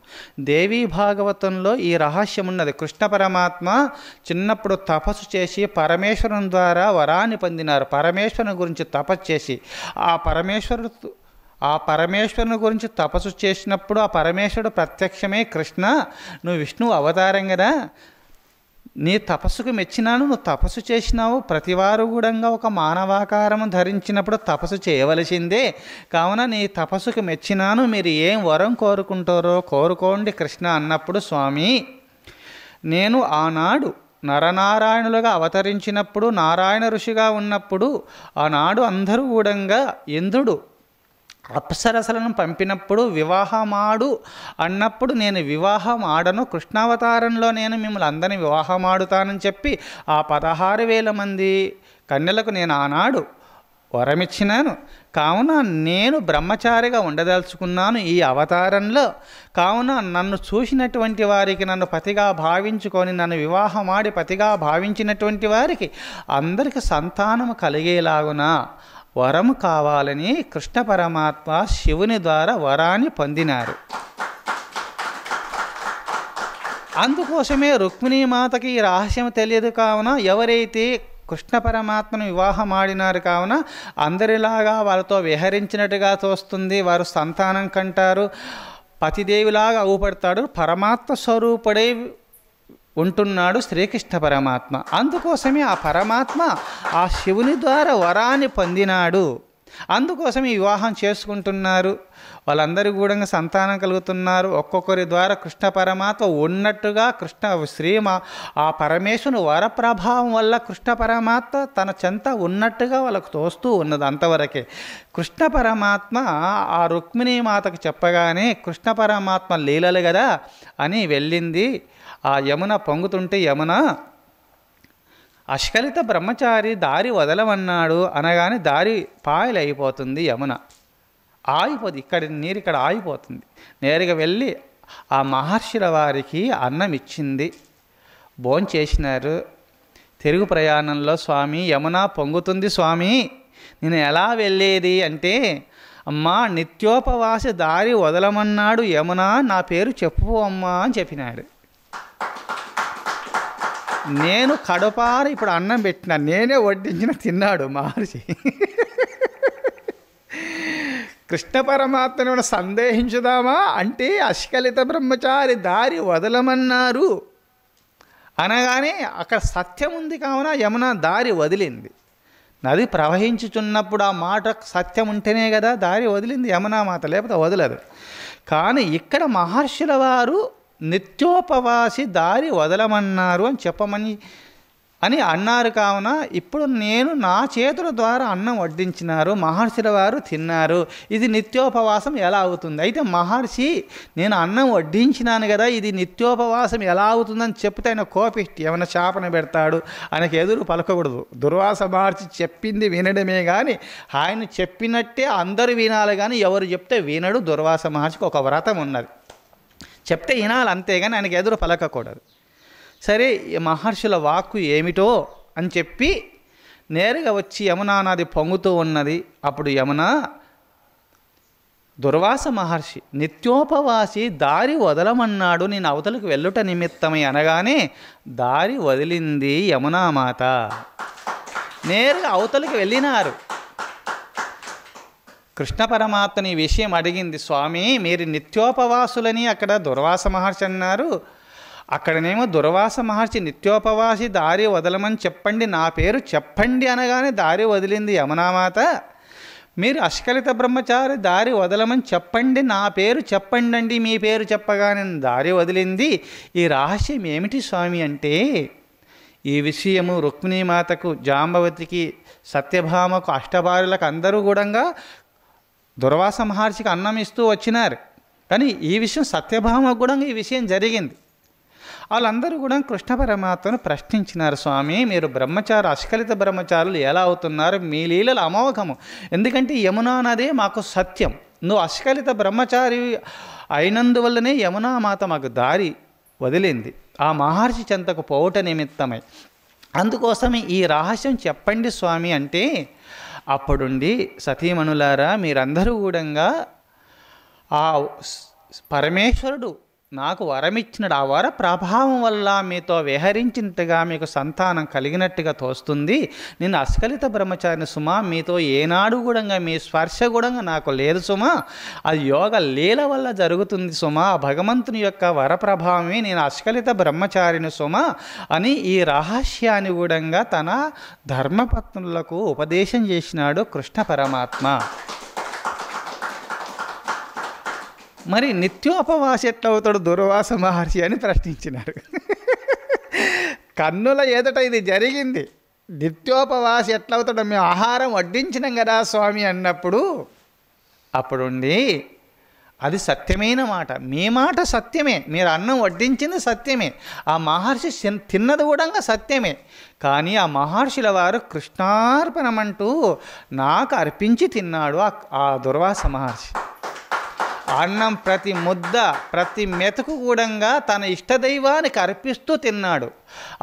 దేవీ భాగవతంలో ఈ రహస్యం ఉన్నది. కృష్ణ పరమాత్మ చిన్నప్పుడు తపస్సు చేసి పరమేశ్వరుని ద్వారా వరాన్ని పొందినారు. పరమేశ్వరుని గురించి తపస్సు చేసి ఆ పరమేశ్వరుని గురించి తపస్సు చేసినప్పుడు ఆ పరమేశ్వరుడు ప్రత్యక్షమే, కృష్ణ నువ్వు విష్ణువు అవతారం కదా, నీ తపస్సుకు మెచ్చినాను, నువ్వు తపస్సు చేసినావు, ప్రతివారు కూడా ఒక మానవాకారం ధరించినప్పుడు తపస్సు చేయవలసిందే, కావున నీ తపస్సుకు మెచ్చినాను, మీరు ఏం వరం కోరుకుంటారో కోరుకోండి కృష్ణ అన్నప్పుడు, స్వామి నేను ఆనాడు నరనారాయణులుగా అవతరించినప్పుడు, నారాయణ ఋషిగా ఉన్నప్పుడు, ఆనాడు అందరూ కూడా ఇంద్రుడు అప్సరసలను పంపినప్పుడు వివాహమాడు అన్నప్పుడు నేను వివాహం ఆడను, కృష్ణావతారంలో నేను మిమ్మల్ని అందరినీ వివాహం ఆడుతానని చెప్పి ఆ 16,000 మంది కన్యలకు నేను ఆనాడు వరమిచ్చినాను. కావున నేను బ్రహ్మచారిగా ఉండదలుచుకున్నాను ఈ అవతారంలో. కావున నన్ను చూసినటువంటి వారికి, నన్ను పతిగా భావించుకొని నన్ను వివాహమాడి పతిగా భావించినటువంటి వారికి అందరికీ సంతానము కలిగేలాగున వరము కావాలని కృష్ణ పరమాత్మ శివుని ద్వారా వరాన్ని పొందినారు. అందుకోసమే రుక్మిణీమాతకి ఈ రహస్యం తెలియదు. కావున ఎవరైతే కృష్ణ పరమాత్మను వివాహం ఆడినారు కావున అందరిలాగా వాళ్ళతో విహరించినట్టుగా తోస్తుంది, వారు సంతానం కంటారు, పతిదేవిలాగా అవుపడతాడు, పరమాత్మ స్వరూపుడై ఉంటున్నాడు శ్రీకృష్ణ పరమాత్మ. అందుకోసమే ఆ పరమాత్మ ఆ శివుని ద్వారా వరాన్ని పొందినాడు. అందుకోసం ఈ వివాహం చేసుకుంటున్నారు. వాళ్ళందరూ కూడా సంతానం కలుగుతున్నారు. ఒక్కొక్కరి ద్వారా కృష్ణ పరమాత్మ ఉన్నట్టుగా ఆ పరమేశ్వరుని వరప్రభావం వల్ల కృష్ణ పరమాత్మ తన చెంత ఉన్నట్టుగా వాళ్ళకు తోస్తూ ఉన్నది. అంతవరకే కృష్ణ పరమాత్మ ఆ రుక్మిణీ మాతకు చెప్పగానే కృష్ణ పరమాత్మ లీలలు కదా అని వెళ్ళింది. ఆ యమున పొంగుతుంటే యమున అశ్కలిత బ్రహ్మచారి దారి వదలమన్నాడు అనగానే దారి పాయలైపోతుంది. యమున ఆగిపోతుంది. నీరు ఇక్కడ ఆగిపోతుంది. నేరుగా వెళ్ళి ఆ మహర్షుల వారికి అన్నం ఇచ్చింది. భోంచేసినారు. తిరుగు ప్రయాణంలో స్వామి యమున పొంగుతుంది స్వామి, నేను ఎలా వెళ్ళేది అంటే, అమ్మా నిత్యోపవాస దారి వదలమన్నాడు యమున, నా పేరు చెప్పు అమ్మా అని చెప్పినాడు. నేను కడుపార ఇప్పుడు అన్నం పెట్టినా, నేనే వడ్డించిన తిన్నాడు మహర్షి. కృష్ణ పరమాత్మను సందేహించుదామా అంటే అశ్కలిత బ్రహ్మచారి దారి వదలమన్నారు అనగానే అక్కడ సత్యం ఉంది కావున యమున దారి వదిలింది. నది ప్రవహించుచున్నప్పుడు ఆ మాట సత్యం ఉంటేనే కదా దారి వదిలింది యమునా మాత, లేకపోతే వదలదు. కానీ ఇక్కడ మహర్షుల వారు నిత్యోపవాసి దారి వదలమన్నారు అని చెప్పమని అన్నారు. కావున ఇప్పుడు నేను నా చేతుల ద్వారా అన్నం వడ్డించినారు, మహర్షుల వారు తిన్నారు. ఇది నిత్యోపవాసం ఎలా అవుతుంది? అయితే మహర్షి నేను అన్నం వడ్డించినాను కదా, ఇది నిత్యోపవాసం ఎలా అవుతుందని చెప్తే ఆయన కోపిష్టి ఏమైనా శాపన పెడతాడు, ఆయనకు ఎదురు పలకకూడదు. దుర్వాస మహర్షి చెప్పింది వినడమే కానీ ఆయన చెప్పినట్టే అందరూ వినాలి, కానీ ఎవరు చెప్తే వినడు. దుర్వాస మహర్షికి ఒక వ్రతం ఉన్నది, చెప్తే వినాలి అంతేగాని ఆయనకు ఎదురు పలకకూడదు. సరే మహర్షుల వాక్కు ఏమిటో అని చెప్పి నేరుగా వచ్చి యమునా నది పొంగుతూ ఉన్నది. అప్పుడు యమున దుర్వాస మహర్షి నిత్యోపవాసి దారి వదలమన్నాడు, నేను అవతలకు వెళ్ళుట నిమిత్తమై అనగానే దారి వదిలింది యమునామాత. నేరుగా అవతలకు వెళ్ళినారు. కృష్ణ పరమాత్మని ఈ విషయం అడిగింది, స్వామి మీరు నిత్యోపవాసులని అక్కడ దుర్వాస మహర్షి అన్నారు, అక్కడనేమో దుర్వాస మహర్షి నిత్యోపవాసి దారి వదలమని చెప్పండి, నా పేరు చెప్పండి అనగానే దారి వదిలింది యమునామాత. మీరు అశ్కలిత బ్రహ్మచారి దారి వదలమని చెప్పండి, నా పేరు చెప్పండి అండి, మీ పేరు చెప్పగానే దారి వదిలింది. ఈ రహస్యం ఏమిటి స్వామి అంటే, ఈ విషయము రుక్మిణీమాతకు, జాంబవతికి, సత్యభామకు, అష్టభార్యలకు అందరూ కూడా దుర్వాస మహర్షికి అన్నం ఇస్తూ వచ్చినారు. కానీ ఈ విషయం సత్యభామకు కూడా ఈ విషయం జరిగింది. వాళ్ళందరూ కూడా కృష్ణ పరమాత్మను ప్రశ్నించినారు, స్వామి మీరు బ్రహ్మచారి అశ్కలిత బ్రహ్మచారులు ఎలా అవుతున్నారు, మీ లీలలు అమోఘము, ఎందుకంటే యమునా నదే మాకు సత్యం, నువ్వు అశ్కలిత బ్రహ్మచారి అయినందువల్లనే యమునా మాత మాకు దారి వదిలింది, ఆ మహర్షి చెంతకు పోవట నిమిత్తమై, అందుకోసమే ఈ రహస్యం చెప్పండి స్వామి అంటే, అప్పుడుండి సతీమణులారా మీరందరూ కూడా ఆ పరమేశ్వరుడు నాకు వరమిచ్చినడు, ఆ వర ప్రభావం వల్ల మీతో విహరించినట్టుగా మీకు సంతానం కలిగినట్టుగా తోస్తుంది. నేను అస్కలిత బ్రహ్మచారిని సుమా, మీతో ఏనాడు కూడా మీ స్పర్శ కూడా నాకు లేదు సుమా, అది యోగ లీల వల్ల జరుగుతుంది సుమా, భగవంతుని యొక్క వర ప్రభావమే నేను అస్కలిత బ్రహ్మచారిని సుమా అని ఈ రహస్యాన్ని కూడా తన ధర్మపత్నులకు ఉపదేశం చేసినాడు కృష్ణ పరమాత్మ. మరి నిత్యోపవాసి ఎట్లా అవుతాడు దుర్వాస మహర్షి అని ప్రశ్నించినారు. కన్నుల ఎదుట ఇది జరిగింది, నిత్యోపవాసి ఎట్లా అవుతాడో, మేము ఆహారం వడ్డించినాం కదా స్వామి అన్నప్పుడు, అప్పుడుండి అది సత్యమైన మాట, మీ మాట సత్యమే, మీరు అన్నం వడ్డించింది సత్యమే, ఆ మహర్షి తిన్నది కూడా సత్యమే, కానీ ఆ మహర్షుల వారు కృష్ణార్పణమంటూ నాకు అర్పించి తిన్నాడు ఆ దుర్వాస మహర్షి. అన్నం ప్రతి ముద్ద ప్రతి మెతుకు కూడా తన ఇష్టదైవానికి అర్పిస్తూ తిన్నాడు,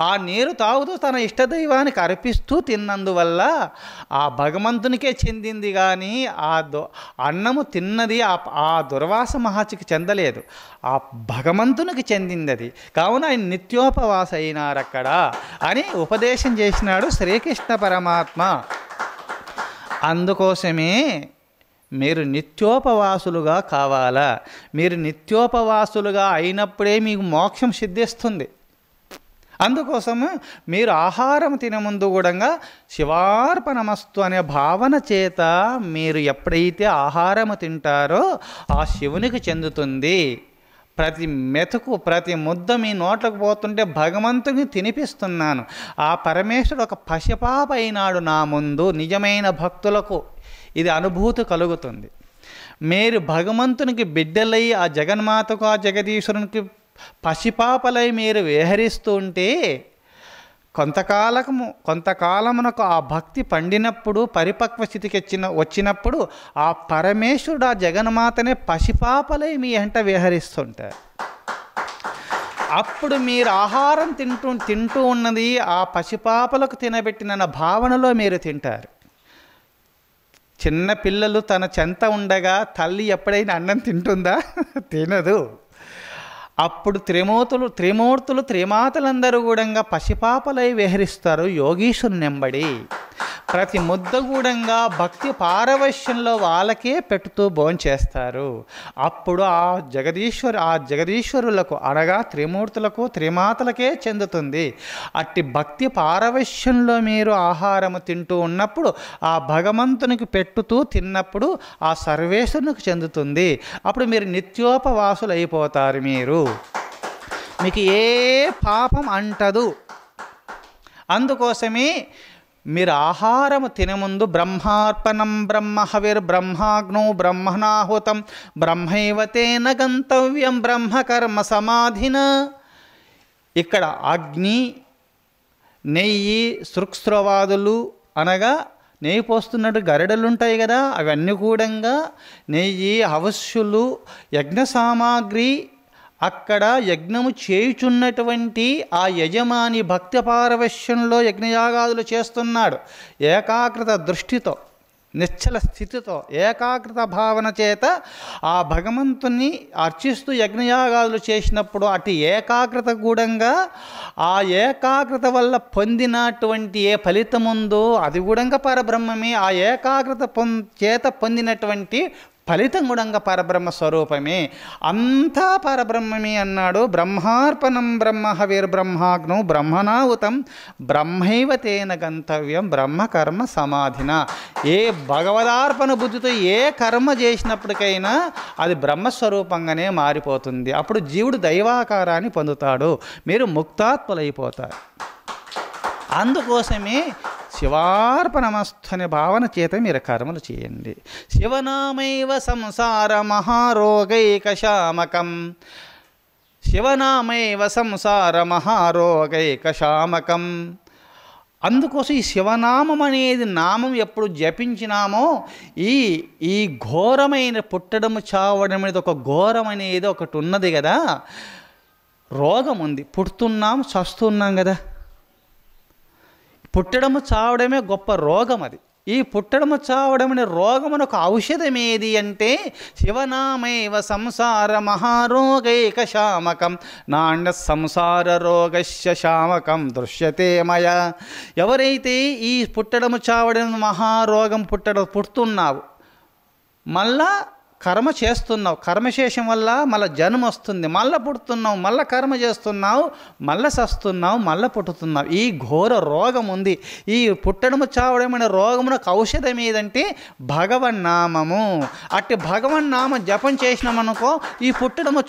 ఆ నీరు తాగుతూ తన ఇష్టదైవానికి అర్పిస్తూ తిన్నందువల్ల ఆ భగవంతునికే చెందింది, కానీ అన్నము తిన్నది ఆ దుర్వాస మహర్షికి చెందలేదు, ఆ భగవంతునికి చెందింది అది, కావున ఆయన నిత్యోపవాస అయినారు అక్కడ అని ఉపదేశం చేసినాడు శ్రీకృష్ణ పరమాత్మ. అందుకోసమే మీరు నిత్యోపవాసులుగా కావాలా, మీరు నిత్యోపవాసులుగా అయినప్పుడే మీకు మోక్షం సిద్ధిస్తుంది. అందుకోసము మీరు ఆహారం తినే ముందు కూడా శివార్పణమస్తు అనే భావన చేత మీరు ఎప్పుడైతే ఆహారము తింటారో ఆ శివునికి చెందుతుంది. ప్రతి మెతుకు ప్రతి ముద్ద మీ నోట్లకు పోతుంటే భగవంతుని తినిపిస్తున్నాను. ఆ పరమేశ్వరుడు ఒక పసిపాప అయినాడు నా ముందు. నిజమైన భక్తులకు ఇది అనుభూతి కలుగుతుంది. మీరు భగవంతునికి బిడ్డలై ఆ జగన్మాతకు ఆ జగదీశ్వరునికి పసిపాపలై మీరు విహరిస్తూ ఉంటే కొంతకాలమునకు ఆ భక్తి పండినప్పుడు పరిపక్వ స్థితికి వచ్చినప్పుడు ఆ పరమేశ్వరుడు ఆ జగన్మాతనే పసిపాపలై మీ వెంట విహరిస్తుంటారు. అప్పుడు మీరు ఆహారం తింటూ ఉన్నది ఆ పసిపాపలకు తినబెట్టిన భావనలో మీరు తింటారు. చిన్న పిల్లలు తన చెంత ఉండగా తల్లి ఎప్పుడైనా అన్నం తింటుందా? తినదు. అప్పుడు త్రిమాతలందరూ కూడా పసిపాపలై విహరిస్తారు యోగీశ్వరుని నెంబడి. ప్రతి ముద్ద గూడంగా భక్తి పారవశ్యంలో వాళ్ళకే పెట్టుతూ భోంచేస్తారు. అప్పుడు ఆ జగదీశ్వరులకు అనగా త్రిమూర్తులకు త్రిమాతలకే చెందుతుంది. అట్టి భక్తి పారవశ్యంలో మీరు ఆహారము తింటూ ఉన్నప్పుడు ఆ భగవంతునికి పెట్టుతూ తిన్నప్పుడు ఆ సర్వేశ్వరునికి చెందుతుంది. అప్పుడు మీరు నిత్యోపవాసులు అయిపోతారు. మీకు ఏ పాపం అంటదు. అందుకోసమే మీరు ఆహారము తినముందు బ్రహ్మార్పణం బ్రహ్మహవిర్ బ్రహ్మాగ్నో బ్రహ్మణాహుతం బ్రహ్మైవ తేన గంతవ్యం బ్రహ్మకర్మ సమాధిన. ఇక్కడ అగ్ని, నెయ్యి, సృక్స్రవాదులు అనగా నెయ్యి పోస్తున్నట్టు గరిడలు ఉంటాయి కదా, అవన్నీ కూడా నెయ్యి, హవస్సులు, యజ్ఞ సామాగ్రి. అక్కడ యజ్ఞము చేయుచున్నటువంటి ఆ యజమాని భక్తి పారవశ్యంలో యజ్ఞయాగాదులు చేస్తున్నాడు. ఏకాగ్రత దృష్టితో నిశ్చల స్థితితో ఏకాగ్రత భావన చేత ఆ భగవంతుని అర్చిస్తూ యజ్ఞయాగాదులు చేసినప్పుడు అటు ఏకాగ్రత గూఢంగా ఆ ఏకాగ్రత వల్ల పొందినటువంటి ఏ ఫలితం ఉందో అది గూఢంగా పరబ్రహ్మమే. ఆ ఏకాగ్రత చేత పొందినటువంటి ఫలితం కూడా పరబ్రహ్మ స్వరూపమే. అంతా పరబ్రహ్మమే అన్నాడు. బ్రహ్మార్పణం బ్రహ్మహవిర్ బ్రహ్మాగ్నో బ్రహ్మణాహుతం బ్రహ్మైవ తేన గంతవ్యం బ్రహ్మకర్మ సమాధిన. ఏ భగవదార్పణ బుద్ధితో ఏ కర్మ చేసినప్పటికైనా అది బ్రహ్మస్వరూపంగానే మారిపోతుంది. అప్పుడు జీవుడు దైవాకారాన్ని పొందుతాడు, మీరు ముక్తాత్ములైపోతారు. అందుకోసమే శివార్పణమస్తు అనే భావన చేత మీరు కర్మలు చేయండి. శివనామైవ సంసార మహారోగైకశామకం. శివనామైవ సంసార మహారోగైకశామకం. అందుకోసం ఈ శివనామం అనేది నామం ఎప్పుడు జపించినామో ఈ ఘోరమైన పుట్టడము చావడం అనేది ఒక ఘోరం అనేది ఒకటి ఉన్నది కదా, రోగం ఉంది. పుడుతున్నాం చస్తున్నాం కదా. పుట్టడము చావడమే గొప్ప రోగం. అది ఈ పుట్టడము చావడం అనే రోగమునకు ఔషధం ఏది అంటే శివనామైవ సంసార మహారోగైకశామకం నాణ్య సంసార రోగస్య శామకం దృశ్యతే మయ. ఎవరైతే ఈ పుట్టడము చావడం మహారోగం పుడుతున్నావు, మళ్ళా కర్మ చేస్తున్నావు, కర్మశేషం వల్ల మళ్ళీ జన్మ వస్తుంది, మళ్ళీ పుడుతున్నావు, మళ్ళీ కర్మ చేస్తున్నావు, మళ్ళీ చస్తున్నావు, మళ్ళీ పుట్టుతున్నావు. ఈ ఘోర రోగం ఉంది. ఈ పుట్టడము చావడం అనే రోగమునకు ఔషధం ఏదంటే భగవన్నామము. అట్టి భగవన్నామం జపం చేసినామనుకో ఈ పుట్టడము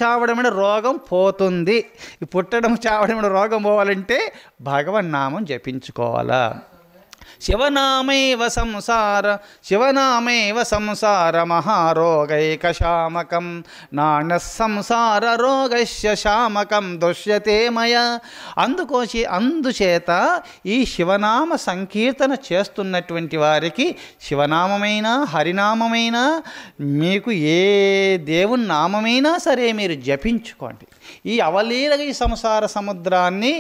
చావడం అనే రోగం పోతుంది. ఈ పుట్టడము చావడం అనే రోగం పోవాలంటే భగవన్నామం జపించుకోవాలా. శివనామైవ సంసార మహారోగైకశామకం నాణ్య సంసార రోగస్య శామకం దృశ్యతే మయ. అందుచేత ఈ శివనామ సంకీర్తన చేస్తున్నటువంటి వారికి శివనామమైనా హరినామమైనా మీకు ఏ దేవుని నామమైనా సరే మీరు జపించుకోండి. ఈ అవలీలగా ఈ సంసార సముద్రాన్ని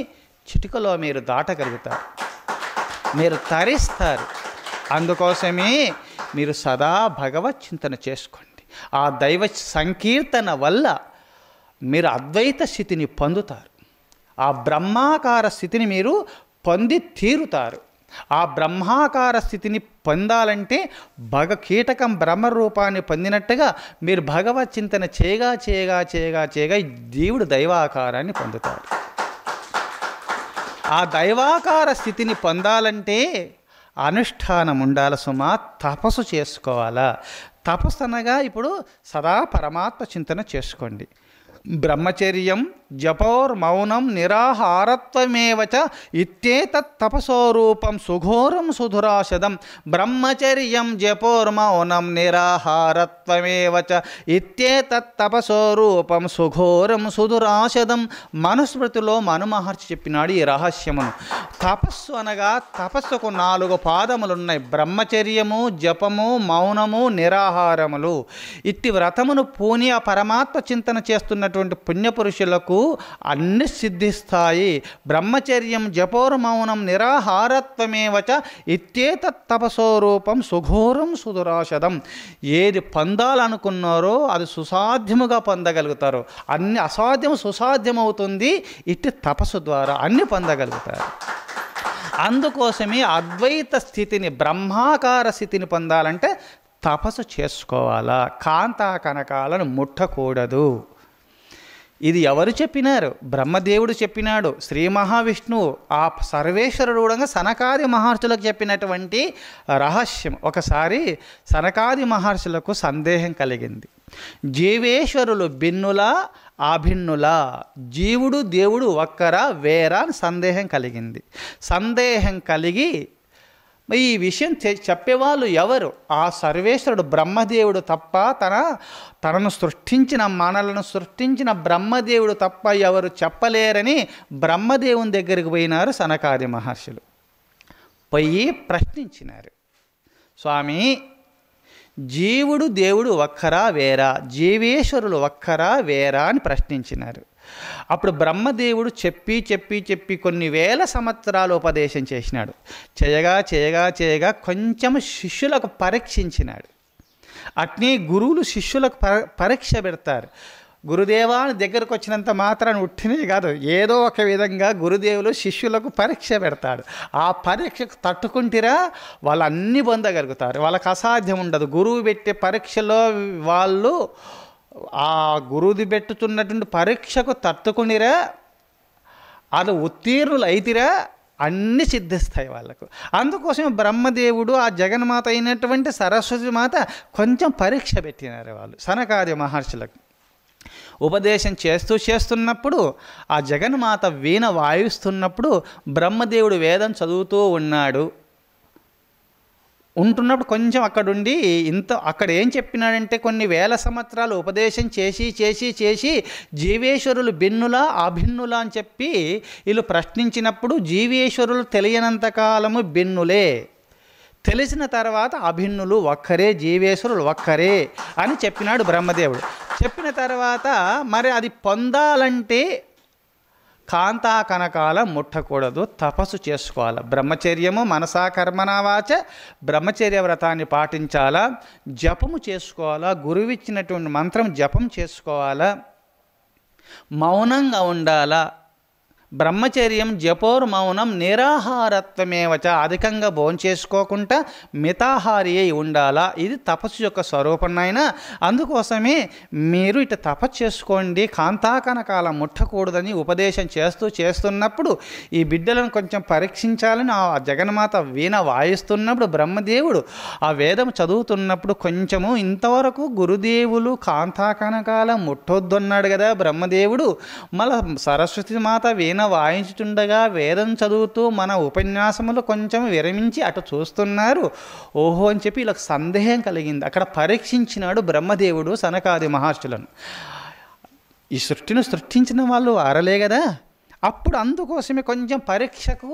చిటికలో మీరు దాటగలుగుతారు, మీరు తరిస్తారు. అందుకోసమే మీరు సదా భగవత్ చింతన చేసుకోండి. ఆ దైవ సంకీర్తన వల్ల మీరు అద్వైత స్థితిని పొందుతారు. ఆ బ్రహ్మాకార స్థితిని మీరు పొంది తీరుతారు. ఆ బ్రహ్మాకార స్థితిని పొందాలంటే కీటకం బ్రహ్మరూపాన్ని పొందినట్టుగా మీరు భగవత్ చింతన చేయగా దేవుడు దైవాకారాన్ని పొందుతారు. ఆ దైవాకార స్థితిని పొందాలంటే అనుష్ఠానం ఉండాలి సుమా, తపస్సు చేసుకోవాలా. తపస్సు అనగా ఇప్పుడు సదా పరమాత్మ చింతన చేసుకోండి. బ్రహ్మచర్యం జపోర్మౌనం నిరాహారత్వమేవచ ఇత్యేతత్ తపసోరూపం సుఘోరం సుధురాశదం. బ్రహ్మచర్యం జపోర్మౌనం నిరాహారత్వమేవచ ఇత్యేతత్ తపసోరూపం సుఘోరం సుధురాశదం. మనుస్మృతిలో మను మహర్షి చెప్పినాడు ఈ రహస్యమును. తపస్సు అనగా తపస్సుకు 4 పాదములున్నాయి. బ్రహ్మచర్యము, జపము, మౌనము, నిరాహారములు. ఇట్టి వ్రతమును పూని ఆ పరమాత్మ చింతన చేస్తున్నటువంటి పుణ్యపురుషులకు అన్ని సిద్ధిస్తాయి. బ్రహ్మచర్యం జపోర్మౌనం నిరాహారత్వమేవచ ఇత్యేతత్ తపసోరూపం సుఘోరం సుధురాశదం. ఏది పొందాలనుకున్నారో అది సుసాధ్యముగా పొందగలుగుతారు. అన్ని అసాధ్యం సుసాధ్యమవుతుంది. ఇట్టి తపస్సు ద్వారా అన్ని పొందగలుగుతారు. అందుకోసమే అద్వైత స్థితిని, బ్రహ్మాకార స్థితిని పొందాలంటే తపస్సు చేసుకోవాలా. కాంతా కనకాలను ముట్టకూడదు. ఇది ఎవరు చెప్పినారు? బ్రహ్మదేవుడు చెప్పినాడు. శ్రీ మహావిష్ణువు ఆ సర్వేశ్వరుడు కూడా సనకాది మహర్షులకు చెప్పినటువంటి రహస్యం. ఒకసారి సనకాది మహర్షులకు సందేహం కలిగింది. జీవేశ్వరులు భిన్నులా అభిన్నులా, జీవుడు దేవుడు ఒక్కరా వేరా అని సందేహం కలిగింది. సందేహం కలిగి ఈ విషయం చెప్పేవాళ్ళు ఎవరు? ఆ సర్వేశ్వరుడు బ్రహ్మదేవుడు తప్ప, తనను సృష్టించిన, మనలను సృష్టించిన బ్రహ్మదేవుడు తప్ప ఎవరు చెప్పలేరని బ్రహ్మదేవుని దగ్గరికి పోయినారు సనకాది మహర్షులు. పోయి ప్రశ్నించినారు, స్వామి జీవుడు దేవుడు ఒక్కరా వేరా, జీవేశ్వరులు ఒక్కరా వేరా అని ప్రశ్నించినారు. అప్పుడు బ్రహ్మదేవుడు చెప్పి కొన్ని వేల సంవత్సరాలు ఉపదేశం చేసినాడు. చేయగా కొంచెం శిష్యులకు పరీక్షించినాడు. అట్నే గురువులు శిష్యులకు పరీక్ష పెడతారు. గురుదేవాని దగ్గరకు వచ్చినంత మాత్రాన్ని ఉట్టినే కాదు, ఏదో ఒక విధంగా గురుదేవులు శిష్యులకు పరీక్ష పెడతాడు. ఆ పరీక్షకు తట్టుకుంటారా వాళ్ళు అన్నీ పొందగలుగుతారు. వాళ్ళకి అసాధ్యం ఉండదు. గురువు పెట్టే పరీక్షలో వాళ్ళు ఆ గురువుది పెట్టుతున్నటువంటి పరీక్షకు తట్టుకునిరా, అది ఉత్తీర్ణులు అయితిరా, అన్నీ సిద్ధిస్తాయి వాళ్ళకు. అందుకోసం బ్రహ్మదేవుడు ఆ జగన్మాత అయినటువంటి సరస్వతి మాత కొంచెం పరీక్ష పెట్టినారు వాళ్ళు సనకాది మహర్షులకు. ఉపదేశం చేస్తున్నప్పుడు ఆ జగన్మాత వీణ వాయిస్తున్నప్పుడు బ్రహ్మదేవుడు వేదం చదువుతూ ఉంటున్నప్పుడు కొంచెం అక్కడుండి అక్కడ ఏం చెప్పినాడంటే, కొన్ని వేల సంవత్సరాలు ఉపదేశం చేసి జీవేశ్వరులు భిన్నులా అభిన్నులా అని చెప్పి వీళ్ళు ప్రశ్నించినప్పుడు జీవేశ్వరులు తెలియనంతకాలము భిన్నులే, తెలిసిన తర్వాత అభిన్నులు ఒక్కరే, జీవేశ్వరులు ఒక్కరే అని చెప్పినాడు బ్రహ్మదేవుడు. చెప్పిన తర్వాత మరి అది పొందాలంటే కాంతా కనకాల ముట్టకూడదు, తపస్సు చేసుకోవాలి. బ్రహ్మచర్యము మనసా కర్మనా వాచ, బ్రహ్మచర్య వ్రతాన్ని పాటించాలా, జపము చేసుకోవాలా, గురువిచ్చినటువంటి మంత్రం జపం చేసుకోవాలా, మౌనంగా ఉండాలా. బ్రహ్మచర్యం జపోర్మౌనం నిరాహారత్వమేవచ, అధికంగా భోంచేసుకోకుండా మితాహారి అయి ఉండాలా. ఇది తపస్సు యొక్క స్వరూపం నాయన. అందుకోసమే మీరు ఇటు తపస్సు చేసుకోండి, కాంతాకనకాల ముట్టకూడదని ఉపదేశం చేస్తున్నప్పుడు ఈ బిడ్డలను కొంచెం పరీక్షించాలని ఆ జగన్మాత వీణ వాయిస్తున్నప్పుడు బ్రహ్మదేవుడు ఆ వేదం చదువుతున్నప్పుడు కొంచెము ఇంతవరకు గురుదేవులు కాంతాకనకాల ముట్టొద్దు అన్నాడు కదా బ్రహ్మదేవుడు. మళ్ళీ సరస్వతి మాత వీణ వాయించుతుండగా వేదం చదువుతూ మన ఉపన్యాసములు కొంచెం విరమించి అటు చూస్తున్నారు. ఓహో అని చెప్పి వీళ్ళకి సందేహం కలిగింది. అక్కడ పరీక్షించినాడు బ్రహ్మదేవుడు సనకాది మహర్షులను. ఈ సృష్టిని సృష్టించిన వాళ్ళు ఆరలే కదా. అప్పుడు అందుకోసమే కొంచెం పరీక్షకు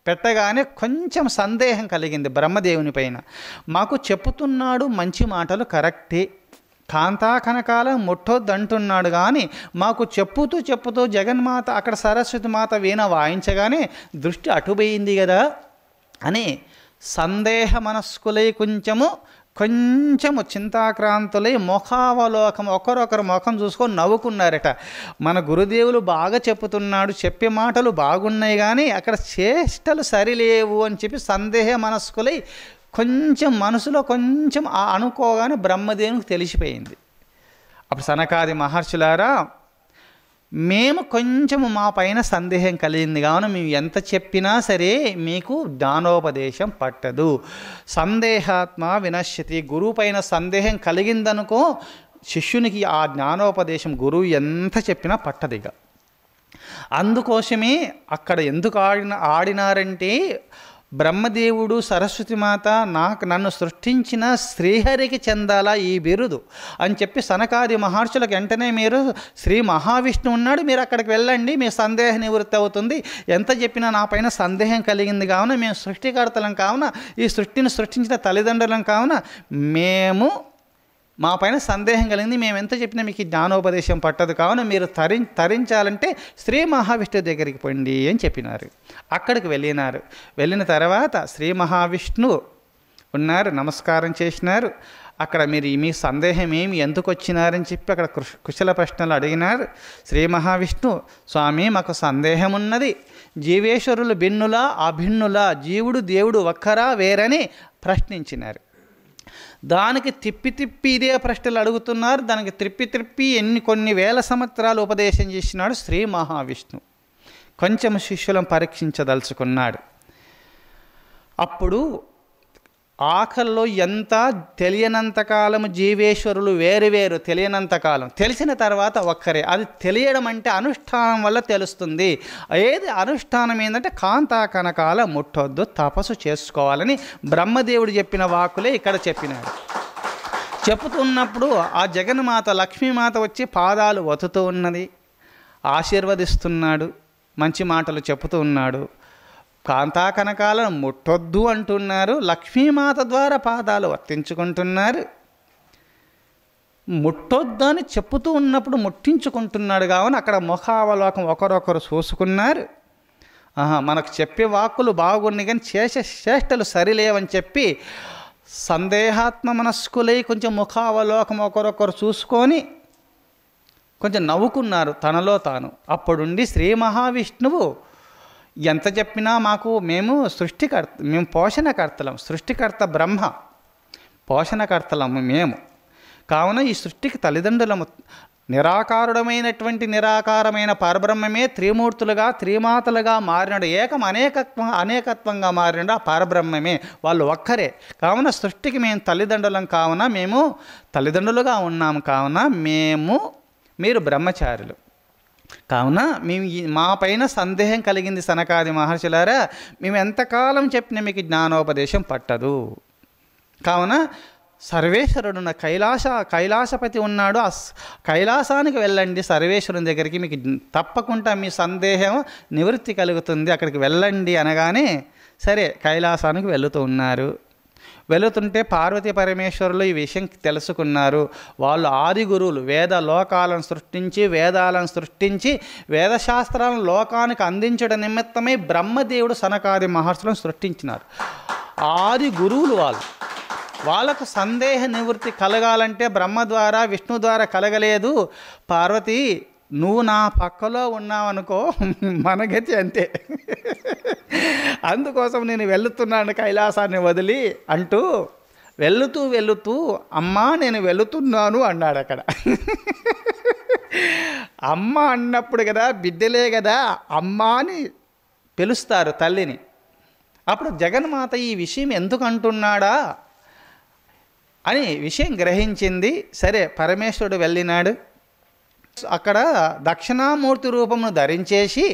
పెట్టగానే కొంచెం సందేహం కలిగింది బ్రహ్మదేవుని పైన. మాకు చెప్పుతున్నాడు మంచి మాటలు కరెక్టే, కాంతా కనకాల ముట్టొద్దు అంటున్నాడు, కానీ మాకు చెప్పుతూ జగన్మాత అక్కడ సరస్వతి మాత వీణ వాయించగానే దృష్టి అటుపోయింది కదా అని సందేహ మనస్కులై కొంచెము చింతాక్రాంతులై ముఖావలోకం ఒకరొకరు ముఖం చూసుకొని నవ్వుకున్నారట. మన గురుదేవులు బాగా చెప్పుతున్నాడు, చెప్పే మాటలు బాగున్నాయి, కానీ అక్కడ చేష్టలు సరిలేవు అని చెప్పి సందేహ మనస్కులై కొంచెం మనసులో కొంచెం అనుకోగానే బ్రహ్మదేవునికి తెలిసిపోయింది. అప్పుడు సనకాది మహర్షులారా, మేము కొంచెము మా పైన సందేహం కలిగింది కావున మేము ఎంత చెప్పినా సరే మీకు జ్ఞానోపదేశం పట్టదు. సందేహాత్మ వినశ్యతి. గురువు పైన సందేహం కలిగిందనుకో శిష్యునికి ఆ జ్ఞానోపదేశం గురువు ఎంత చెప్పినా పట్టదిగ. అందుకోసమే అక్కడ ఎందుకు ఆడినారంటే బ్రహ్మదేవుడు సరస్వతిమాత నన్ను సృష్టించిన శ్రీహరికి చెందాలా ఈ బిరుదు అని చెప్పి సనకాది మహర్షులకు వెంటనే మీరు శ్రీ మహావిష్ణువు ఉన్నాడు, మీరు అక్కడికి వెళ్ళండి, మీ సందేహ నివృత్తి అవుతుంది. ఎంత చెప్పినా నా పైన సందేహం కలిగింది కావున మేము సృష్టికర్తలం కావున ఈ సృష్టిని సృష్టించిన తల్లిదండ్రులం కావున మా పైన సందేహం కలిగింది, మేము ఎంత చెప్పినా మీకు జ్ఞానోపదేశం పట్టదు కావున మీరు తరించాలంటే శ్రీ మహావిష్ణువు దగ్గరికి పోండి అని చెప్పినారు. అక్కడికి వెళ్ళిన తర్వాత శ్రీ మహావిష్ణువు ఉన్నారు, నమస్కారం చేసినారు. అక్కడ మీ సందేహం ఏమి ఎందుకు వచ్చినారని చెప్పి అక్కడ కుశల ప్రశ్నలు అడిగినారు. శ్రీ మహావిష్ణువు, స్వామి మాకు సందేహం ఉన్నది, జీవేశ్వరులు భిన్నులా అభిన్నులా, జీవుడు దేవుడు ఒక్కరా వేరని ప్రశ్నించినారు. దానికి తిప్పి ఇదే ప్రశ్నలు అడుగుతున్నారు. దానికి త్రిప్పి కొన్ని వేల సంవత్సరాలు ఉపదేశం చేసినాడు శ్రీ మహావిష్ణువు. కొంచెం శిష్యులను పరీక్షించదలుచుకున్నాడు. అప్పుడు ఆఖల్లో ఎంత తెలియనంతకాలం జీవేశ్వరులు వేరు తెలియనంతకాలం, తెలిసిన తర్వాత ఒక్కరే. అది తెలియడం అంటే అనుష్ఠానం వల్ల తెలుస్తుంది. ఏది అనుష్ఠానం ఏంటంటే కాంతా కనకాల ముట్టొద్దు, తపస్సు చేసుకోవాలని బ్రహ్మదేవుడు చెప్పిన వాక్కులే ఇక్కడ చెప్పినాడు. చెప్పుతున్నప్పుడు ఆ జగన్మాత లక్ష్మీమాత వచ్చి పాదాలు వతుతూ ఉన్నది, ఆశీర్వదిస్తున్నాడు, మంచి మాటలు చెప్పుతూ ఉన్నాడు. కాంతా కనకాలను ముట్టొద్దు అంటున్నారు, లక్ష్మీమాత ద్వారా పాదాలు వర్తించుకుంటున్నారు. ముట్టొద్దు అని చెప్పుతూ ఉన్నప్పుడు ముట్టించుకుంటున్నాడు కావున అక్కడ ముఖావలోకం ఒకరొకరు చూసుకున్నారు. మనకు చెప్పే వాక్కులు బాగున్నాయి కానీ చేసే చేష్టలు సరిలేవని చెప్పి సందేహాత్మ మనస్కులై కొంచెం ముఖావలోకం ఒకరొకరు చూసుకొని కొంచెం నవ్వుకున్నారు తనలో తాను. అప్పుడుండి శ్రీ మహావిష్ణువు ఎంత చెప్పినా మేము పోషణకర్తలం, సృష్టికర్త బ్రహ్మ, పోషణకర్తలము మేము కావున ఈ సృష్టికి తల్లిదండ్రులము. నిరాకారమైన పరబ్రహ్మమే త్రిమూర్తులుగా త్రిమాతలుగా మారినాడు. అనేకత్వంగా మారినాడు ఆ పరబ్రహ్మమే, వాళ్ళు ఒక్కరే. కావున సృష్టికి మేము తల్లిదండ్రులం కావున మేము తల్లిదండ్రులుగా ఉన్నాము. కావున మీరు బ్రహ్మచారులు కావున మా పైన సందేహం కలిగింది సనకాది మహర్షులారా, మేము ఎంతకాలం చెప్పినా మీకు జ్ఞానోపదేశం పట్టదు. కావున సర్వేశ్వరుడున్న కైలాసపతి ఉన్నాడు, ఆ కైలాసానికి వెళ్ళండి, సర్వేశ్వరుని దగ్గరికి మీకు తప్పకుండా మీ సందేహం నివృత్తి కలుగుతుంది, అక్కడికి వెళ్ళండి అనగానే సరే కైలాసానికి వెళుతుంటే పార్వతీ పరమేశ్వరులు ఈ విషయం తెలుసుకున్నారు. వాళ్ళు ఆది గురువులు, వేదాలను సృష్టించి వేదశాస్త్రాలను లోకానికి అందించడం నిమిత్తమై బ్రహ్మదేవుడు సనకాది మహర్షులను సృష్టించినారు. ఆది గురువులు వాళ్ళకు సందేహ నివృత్తి కలగాలంటే బ్రహ్మ ద్వారా విష్ణు ద్వారా కలగలేదు. పార్వతి నువ్వు నా పక్కలో ఉన్నావనుకో మన గతి అంతే, అందుకోసం నేను వెళుతున్నాను కైలాసాన్ని వదిలి అంటూ వెళుతూ అమ్మా నేను వెళుతున్నాను అన్నాడు. అక్కడ అమ్మ అన్నప్పుడు కదా బిడ్డలే కదా అమ్మ అని పిలుస్తారు తల్లిని. అప్పుడు జగన్మాత ఈ విషయం ఎందుకు అంటున్నాడా అని విషయం గ్రహించింది. సరే పరమేశ్వరుడు వెళ్ళినాడు. అక్కడ దక్షిణామూర్తి రూపమును ధరించేసి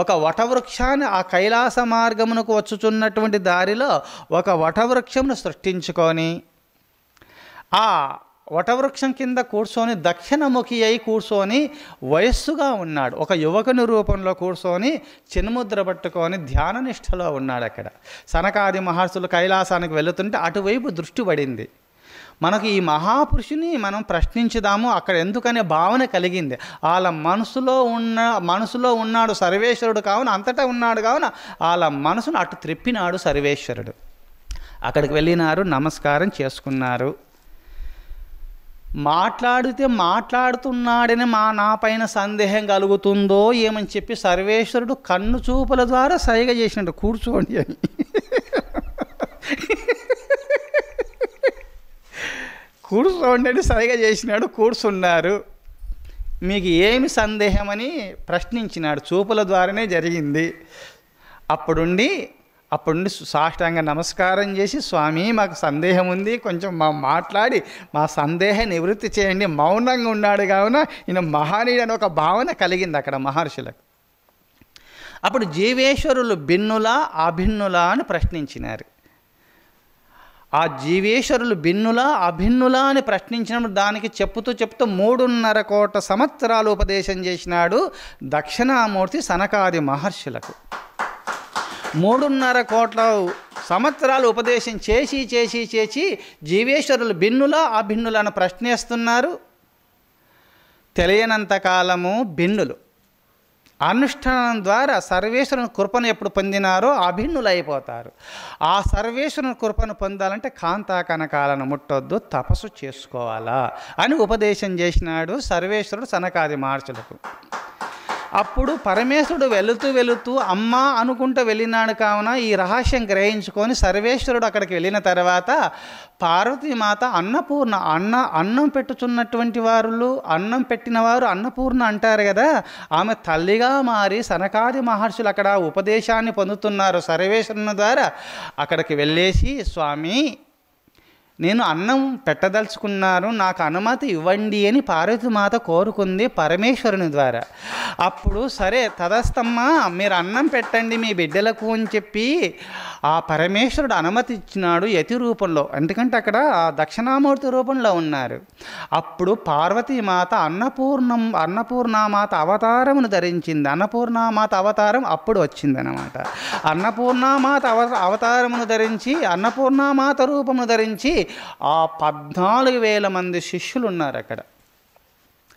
ఒక వటవృక్షాన్ని ఆ కైలాస మార్గమునకు వచ్చుచున్నటువంటి దారిలో ఒక వటవృక్షమును సృష్టించుకొని ఆ వటవృక్షం కింద కూర్చొని దక్షిణముఖి అయి కూర్చొని వయస్సుగా ఉన్నాడు. ఒక యువకుని రూపంలో కూర్చొని చిన్ముద్ర పట్టుకొని ధ్యాన నిష్టలో ఉన్నాడు. అక్కడ సనకాది మహర్షులు కైలాసానికి వెళుతుంటే అటువైపు దృష్టి పడింది. మనకు ఈ మహాపురుషుని మనం ప్రశ్నించుదాము అక్కడ ఎందుకనే భావన కలిగింది. వాళ్ళ మనసులో ఉన్నాడు సర్వేశ్వరుడు కావున, అంతటా ఉన్నాడు కావున వాళ్ళ మనసును అటు త్రిప్పినాడు సర్వేశ్వరుడు. అక్కడికి వెళ్ళినారు, నమస్కారం చేసుకున్నారు. మాట్లాడుతున్నాడని నా పైన సందేహం కలుగుతుందో ఏమని చెప్పి సర్వేశ్వరుడు కన్ను చూపుల ద్వారా సైగ చేసినాడు, కూర్చోండి అని. కూర్చోండి అని సైగ చేసినాడు, కూర్చున్నారు. మీకు ఏమి సందేహమని ప్రశ్నించినాడు. చూపుల ద్వారానే జరిగింది. అప్పుడుండి సాష్టాంగ నమస్కారం చేసి, స్వామి మాకు సందేహం ఉంది, కొంచెం మాట్లాడి మా సందేహ నివృత్తి చేయండి. మౌనంగా ఉన్నాడు కావున ఈయన మహనీయుడు అని ఒక భావన కలిగింది అక్కడ మహర్షులకు. అప్పుడు జీవేశ్వరులు భిన్నులా అభిన్నులా అని ప్రశ్నించినారు. ఆ జీవేశ్వరులు భిన్నులా అభిన్నులా అని ప్రశ్నించినప్పుడు దానికి చెప్తూ 3.5 కోట్ల సంవత్సరాలు ఉపదేశం చేసినాడు దక్షిణామూర్తి సనకాది మహర్షులకు. 3.5 కోట్ల సంవత్సరాలు ఉపదేశం చేసి జీవేశ్వరులు భిన్నులా అభిన్నులా అని ప్రశ్నిస్తున్నారు. తెలియనంత కాలము భిన్నులు. అనుష్ఠానం ద్వారా సర్వేశ్వరుని కృపను ఎప్పుడు పొందినారో అభిన్నులు అయిపోతారు. ఆ సర్వేశ్వరుని కృపను పొందాలంటే కాంతా కనకాలను ముట్టొద్దు, తపస్సు చేసుకోవాలా అని ఉపదేశం చేసినాడు సర్వేశ్వరుడు సనకాది మహర్షులకు. అప్పుడు పరమేశ్వరుడు వెళుతూ అమ్మా అనుకుంటూ వెళ్ళినాడు కావున ఈ రహస్యం గ్రహించుకొని సర్వేశ్వరుడు అక్కడికి వెళ్ళిన తర్వాత పార్వతీమాత అన్నపూర్ణ అన్నం పెట్టుచున్నటువంటి అన్నం పెట్టిన వారు అన్నపూర్ణ అంటారు కదా, ఆమె తల్లిగా మారి సనకాది మహర్షులు అక్కడ ఉపదేశాన్ని పొందుతున్నారు సర్వేశ్వరుని ద్వారా. అక్కడికి వెళ్ళేసి, స్వామి నేను అన్నం పెట్టదలుచుకున్నాను, నాకు అనుమతి ఇవ్వండి అని పార్వతీమాత కోరుకుంది పరమేశ్వరుని ద్వారా. అప్పుడు సరే తదస్తమ్మా, మీరు అన్నం పెట్టండి మీ బిడ్డలకు అని చెప్పి ఆ పరమేశ్వరుడు అనుమతి ఇచ్చినాడు యతి రూపంలో. ఎందుకంటే అక్కడ దక్షిణామూర్తి రూపంలో ఉన్నారు. అప్పుడు పార్వతీమాత అన్నపూర్ణామాత అవతారమును ధరించింది. అన్నపూర్ణామాత అవతారం అప్పుడు వచ్చిందనమాట. అన్నపూర్ణామాత అవతారమును ధరించి అన్నపూర్ణామాత రూపమును ధరించి ఆ 14,000 మంది శిష్యులు ఉన్నారు అక్కడ.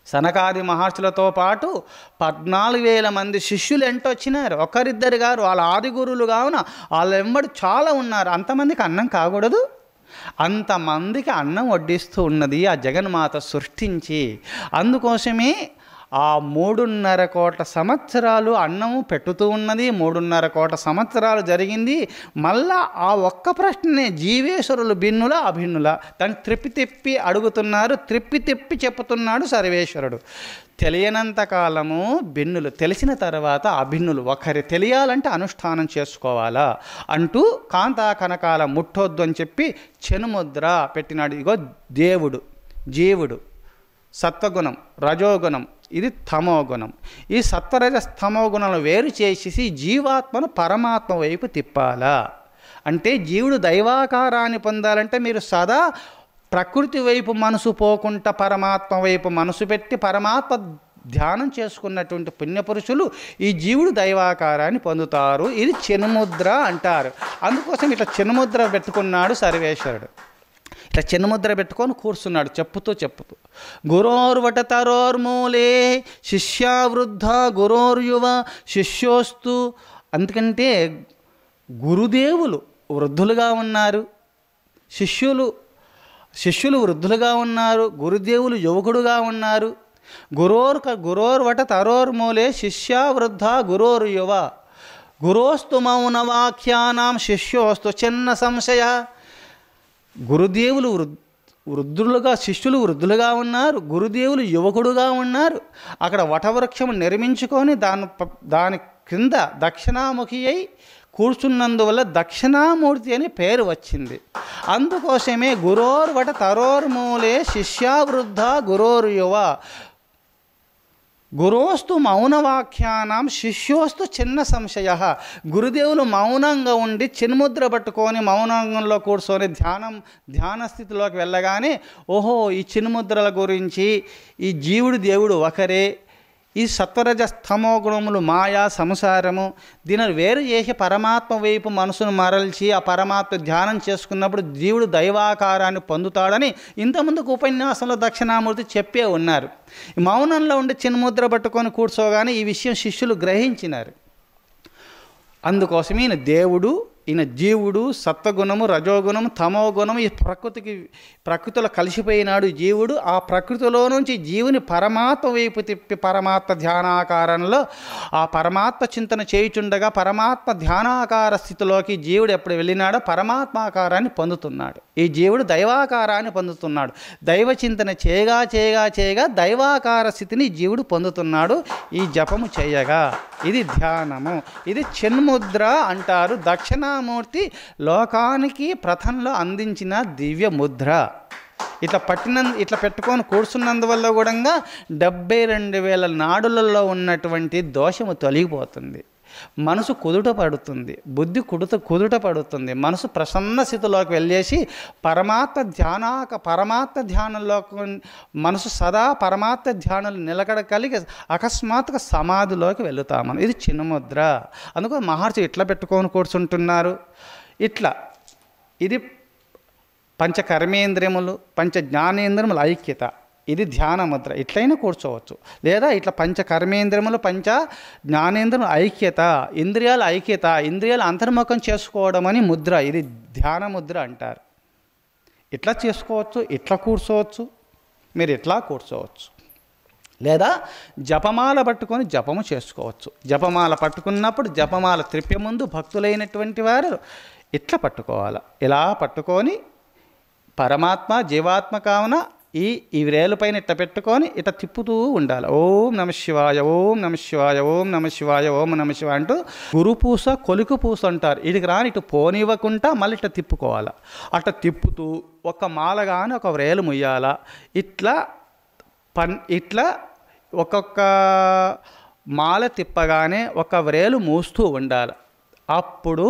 సనకాది మహర్షులతో పాటు 14,000 మంది శిష్యులు ఎంటొచ్చినారు. ఒకరిద్దరు గారు, వాళ్ళ ఆది గురువులు కావున వాళ్ళ వెంబడి చాలా ఉన్నారు. అంతమందికి అన్నం కాకూడదు, అంతమందికి అన్నం వడ్డిస్తూ ఉన్నది ఆ జగన్మాత సృష్టించి. అందుకోసమే ఆ 3.5 కోట్ల సంవత్సరాలు అన్నము పెట్టుతూ ఉన్నది. 3.5 కోట్ల సంవత్సరాలు జరిగింది. మళ్ళా ఆ ఒక్క ప్రశ్ననే జీవేశ్వరులు భిన్నుల అభిన్నుల దాన్ని త్రిప్పి అడుగుతున్నారు, త్రిప్పి చెప్పుతున్నాడు సర్వేశ్వరుడు. తెలియనంత కాలము భిన్నులు, తెలిసిన తర్వాత అభిన్నులు. ఒకరి తెలియాలంటే అనుష్ఠానం చేసుకోవాలా అంటూ కాంతా కనకాల ముట్టొద్దు అని చెప్పి చెనుముద్ర పెట్టినాడు. ఇగో దేవుడు, జీవుడు, సత్వగుణం, రజోగుణం, ఇది తమోగుణం. ఈ సత్వరజ స్తమోగుణాలను వేరు చేసేసి జీవాత్మను పరమాత్మ వైపు తిప్పాలా. అంటే జీవుడు దైవాకారాన్ని పొందాలంటే మీరు సదా ప్రకృతి వైపు మనసు పోకుండా పరమాత్మ వైపు మనసు పెట్టి పరమాత్మ ధ్యానం చేసుకున్నటువంటి పుణ్యపురుషులు ఈ జీవుడు దైవాకారాన్ని పొందుతారు. ఇది చెనుముద్ర అంటారు. అందుకోసం ఇట్లా చెనుముద్ర పెట్టుకున్నాడు సర్వేశ్వరుడు. ఇట్లా చిన్నముద్ర పెట్టుకొని కూర్చున్నాడు చెప్పుతూ గురోర్వట తరోర్మూలే శిష్యావృద్ధ గురోర్యువ శిష్యోస్తు. అందుకంటే గురుదేవులు వృద్ధులుగా ఉన్నారు, శిష్యులు వృద్ధులుగా ఉన్నారు, గురుదేవులు యువకుడుగా ఉన్నారు. గురోర్వట తరోర్మూలే శిష్యావృద్ధ గురోర్యువ గురోస్తు మౌనవాఖ్యానాం శిష్యోస్తు చిన్న సంశయ. గురుదేవులు వృద్ధులుగా, శిష్యులు వృద్ధులుగా ఉన్నారు, గురుదేవులు యువకుడుగా ఉన్నారు. అక్కడ వటవృక్షం నిర్మించుకొని దాని క్రింద దక్షిణాముఖి అయి కూర్చున్నందువల్ల దక్షిణామూర్తి అని పేరు వచ్చింది. అందుకోసమే గురోర్వట తరోర్మూలే శిష్యావృద్ధ గురోర్యువ గురోస్తు మౌనవాఖ్యానం శిష్యోస్తు చిన్న సంశయ. గురుదేవులు మౌనంగా ఉండి చిన్ముద్ర పట్టుకొని మౌనంలో కూర్చొని ధ్యాన స్థితిలోకి వెళ్ళగానే ఓహో ఈ చిన్ముద్రల గురించి, ఈ జీవుడు దేవుడు ఒకరే, ఈ సత్వరజ స్తమో గుణములు మాయా సంసారము, దీనిని వేరు చేసి పరమాత్మ వైపు మనసును మరల్చి ఆ పరమాత్మ ధ్యానం చేసుకున్నప్పుడు జీవుడు దైవాకారాన్ని పొందుతాడని ఇంతకుముందుకు ఉపన్యాసంలో దక్షిణామూర్తి చెప్పే ఉన్నారు. మౌనంలో ఉండి చిన్ముద్ర పట్టుకొని కూర్చోగానే ఈ విషయం శిష్యులు గ్రహించినారు. అందుకోసం ఈయన దేవుడు ఈయన జీవుడు, సత్వగుణము, రజోగుణము, తమో గుణము, ఈ ప్రకృతిలో కలిసిపోయినాడు జీవుడు. ఆ ప్రకృతిలో నుంచి జీవుని పరమాత్మ వైపు తిప్పి పరమాత్మ ధ్యానాకారంలో ఆ పరమాత్మ చింతన చేయుచుండగా పరమాత్మ ధ్యానాకార స్థితిలోకి జీవుడు ఎప్పుడు వెళ్ళినాడో పరమాత్మాకారాన్ని పొందుతున్నాడు. ఈ జీవుడు దైవాకారాన్ని పొందుతున్నాడు. దైవ చింతన చేయగా చేయగా చేయగా దైవాకార స్థితిని జీవుడు పొందుతున్నాడు ఈ జపము చేయగా. ఇది ధ్యానము. ఇది చిన్ముద్ర అంటారు. దక్షిణామూర్తి లోకానికి ప్రథంలో అందించిన దివ్య ముద్ర. ఇట్లా పెట్టుకొని కూర్చున్నందువల్ల కూడా 72,000 నాడులలో ఉన్నటువంటి దోషము తొలగిపోతుంది. మనసు కుదుట పడుతుంది, బుద్ధి కుదుట పడుతుంది. మనసు ప్రసన్న స్థితిలోకి వెళ్ళేసి పరమాత్మ ధ్యానంలోకి మనసు సదా పరమాత్మ ధ్యానంలో నిలకడ కలిగి అకస్మాత్తుగా సమాధిలోకి వెళుతామని. ఇది చిన్నముద్ర. అందుకు మహర్షి ఇట్లా పెట్టుకొని కూర్చుంటున్నారు. ఇది పంచకర్మేంద్రియములు, పంచ జ్ఞానేంద్రియముల ఐక్యత. ఇది ధ్యాన ముద్ర. ఇట్లయినా కూర్చోవచ్చు. లేదా ఇట్లా పంచకర్మేంద్రియములు, పంచ జ్ఞానేంద్రియముల ఐక్యత, ఇంద్రియాల ఐక్యత, ఇంద్రియాలు అంతర్ముఖం చేసుకోవడం అని ముద్ర. ఇది ధ్యాన ముద్ర అంటారు. ఇట్లా చేసుకోవచ్చు, ఇట్లా కూర్చోవచ్చు, మీరు ఇట్లా కూర్చోవచ్చు. లేదా జపమాల పట్టుకొని జపము చేసుకోవచ్చు. జపమాల పట్టుకున్నప్పుడు జపమాల త్రిప్పే ముందు భక్తులైనటువంటి వారు ఇట్లా పట్టుకోవాలి. ఇలా పట్టుకొని పరమాత్మ జీవాత్మ కావున ఈ వ్రేలు పైన ఇట్లా పెట్టుకొని ఇట్లా తిప్పుతూ ఉండాలి. ఓం నమ శివాయ, ఓం నమ శివాయ, ఓం నమ శివాయ, ఓం నమ శివాయ అంటూ గురుపూస కొలుకు పూస అంటారు. ఇటుకు రాని ఇటు పోనివ్వకుండా మళ్ళీ ఇట్లా తిప్పుకోవాలి. అట్లా తిప్పుతూ ఒక మాల కానీ ఒక వ్రేలు ముయ్యాల. ఇట్లా ఒక్కొక్క మాల తిప్పగానే ఒక వ్రేలు మూస్తూ ఉండాలి. అప్పుడు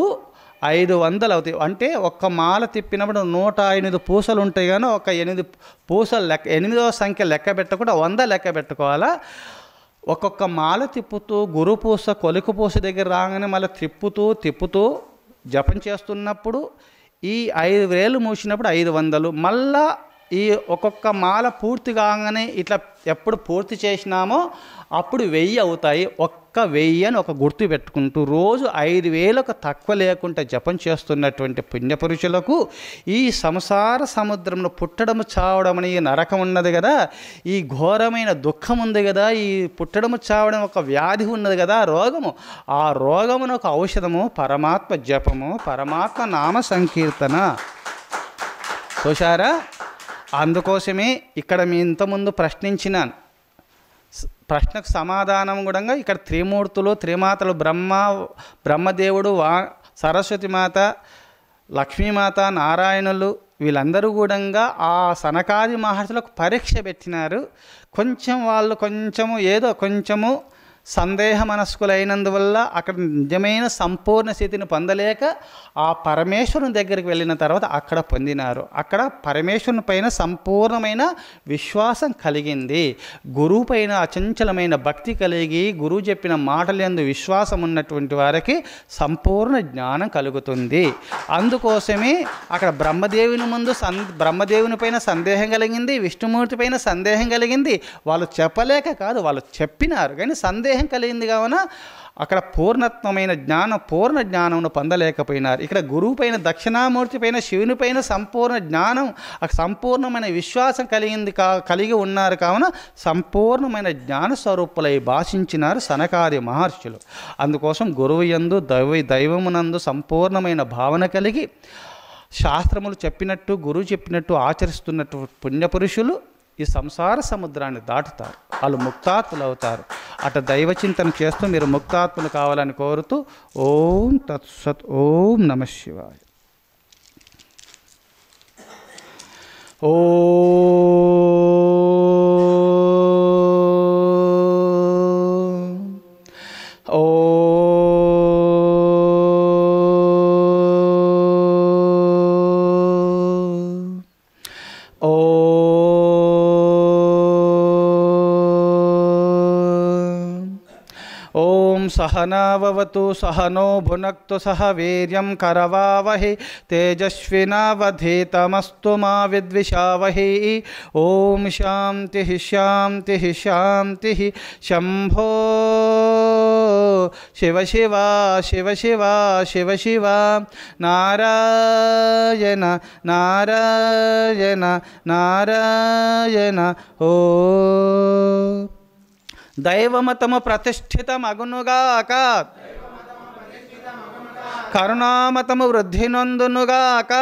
500 అవుతాయి. అంటే ఒక్క మాల తిప్పినప్పుడు 108 పూసలు ఉంటాయి. కానీ ఒక 8 పూసలు లెక్క, 8వ సంఖ్య లెక్క పెట్టకుండా 100 లెక్క పెట్టుకోవాలా. ఒక్కొక్క మాల తిప్పుతూ గురుపూస కొలుకు పూస దగ్గర రాగానే మళ్ళీ తిప్పుతూ జపం చేస్తున్నప్పుడు ఈ 5 వ్రేలు మూసినప్పుడు 500. మళ్ళా ఈ ఒక్కొక్క మాల పూర్తి కాగానే ఇట్లా ఎప్పుడు పూర్తి చేసినామో అప్పుడు 1000 అవుతాయి. ఒక్క 1000 అని ఒక గుర్తు పెట్టుకుంటూ రోజు 5,000కు తక్కువ లేకుండా జపం చేస్తున్నటువంటి పుణ్యపురుషులకు ఈ సంసార సముద్రంలో పుట్టడము చావడం అని నరకం ఉన్నది కదా, ఈ ఘోరమైన దుఃఖం ఉంది కదా, ఈ పుట్టడము చావడం ఒక వ్యాధి ఉన్నది కదా, రోగము. ఆ రోగమును ఒక ఔషధము పరమాత్మ జపము, పరమాత్మ నామ సంకీర్తన. చూశారా? అందుకోసమే ఇక్కడ మీ ఇంతకుముందు ప్రశ్నించినాను. ప్రశ్నకు సమాధానం కూడా ఇక్కడ త్రిమూర్తులు, త్రిమాతలు, బ్రహ్మదేవుడు, సరస్వతి మాత, లక్ష్మీమాత, నారాయణులు వీళ్ళందరూ కూడా ఆ సనకాది మహర్షులకు పరీక్ష పెట్టినారు. కొంచెము సందేహ మనస్కులైనందువల్ల అక్కడ నిజమైన సంపూర్ణ స్థితిని పొందలేక ఆ పరమేశ్వరుని దగ్గరికి వెళ్ళిన తర్వాత అక్కడ పొందినారు. అక్కడ పరమేశ్వరుని పైన సంపూర్ణమైన విశ్వాసం కలిగింది. గురువు పైన అచంచలమైన భక్తి కలిగి గురువు చెప్పిన మాటలందు విశ్వాసం ఉన్నటువంటి వారికి సంపూర్ణ జ్ఞానం కలుగుతుంది. అందుకోసమే అక్కడ బ్రహ్మదేవుని పైన సందేహం కలిగింది, విష్ణుమూర్తి పైన సందేహం కలిగింది. వాళ్ళు చెప్పలేక కాదు, వాళ్ళు చెప్పినారు కానీ సందేహం కలిగింది కావున అక్కడ పూర్ణ జ్ఞానమును పొందలేకపోయినారు. ఇక్కడ గురువు పైన, దక్షిణామూర్తి పైన, శివుని పైన సంపూర్ణ జ్ఞానం, సంపూర్ణమైన విశ్వాసం కలిగి ఉన్నారు కావున సంపూర్ణమైన జ్ఞాన స్వరూపులై భాషించినారు సనకాది మహర్షులు. అందుకోసం గురువు యందు దైవమునందు సంపూర్ణమైన భావన కలిగి శాస్త్రములు చెప్పినట్టు, గురువు చెప్పినట్టు ఆచరిస్తున్నట్టు పుణ్యపురుషులు ఈ సంసార సముద్రాన్ని దాటుతారు. వాళ్ళు ముక్తాత్ములు అవుతారు. అటు దైవచింతన చేస్తూ మీరు ముక్తాత్ములు కావాలని కోరుతూ ఓం తత్సత్. ఓం నమ శివాయ. ఓం ఓం సహనావవతు సహనో భునక్తు సహ వీర్యం కరవావహై తేజస్వినావధీతమస్తు మా విద్విషావహై. ఓం శాంతి శాంతి శాంతి. శంభో శివ శివ శివ శివ శివ శివ. నారాయణ నారాయణ నారాయణ. ఓ దైవమతము ప్రతిష్ఠితమగునుగాక, కరుణామతము వృద్ధి నొందునుగాక,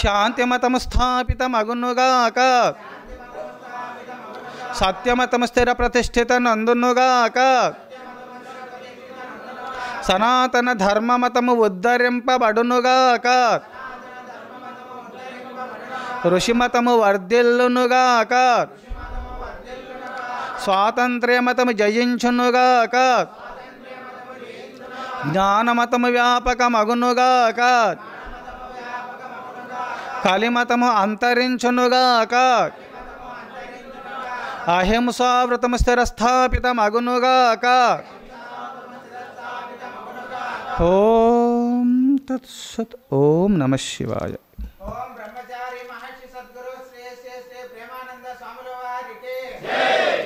శాంతిమతము స్థాపితమగునుగాక, సత్యమతము స్థిర ప్రతిష్ఠిత నందునుగాక, సనాతన ధర్మమతము ఉద్ధరింపబడునుగాక, ఋషిమతము వర్ధిల్లునుగాక, స్వాతంత్ర్యమతము జయించునుగాక, జ్ఞానమతము వ్యాపకమగునుగాక, కలిమతము అంతరించునుగాక, అహింసావృతము స్థిరస్థాపితమగునుగాక. ఓం తత్సత్. ఓం నమః శివాయ. ఓం బ్రహ్మచారి మహర్షి సద్గురు శ్రీ శ్రీ శ్రీ ప్రేమానంద స్వాముల వారికి జై.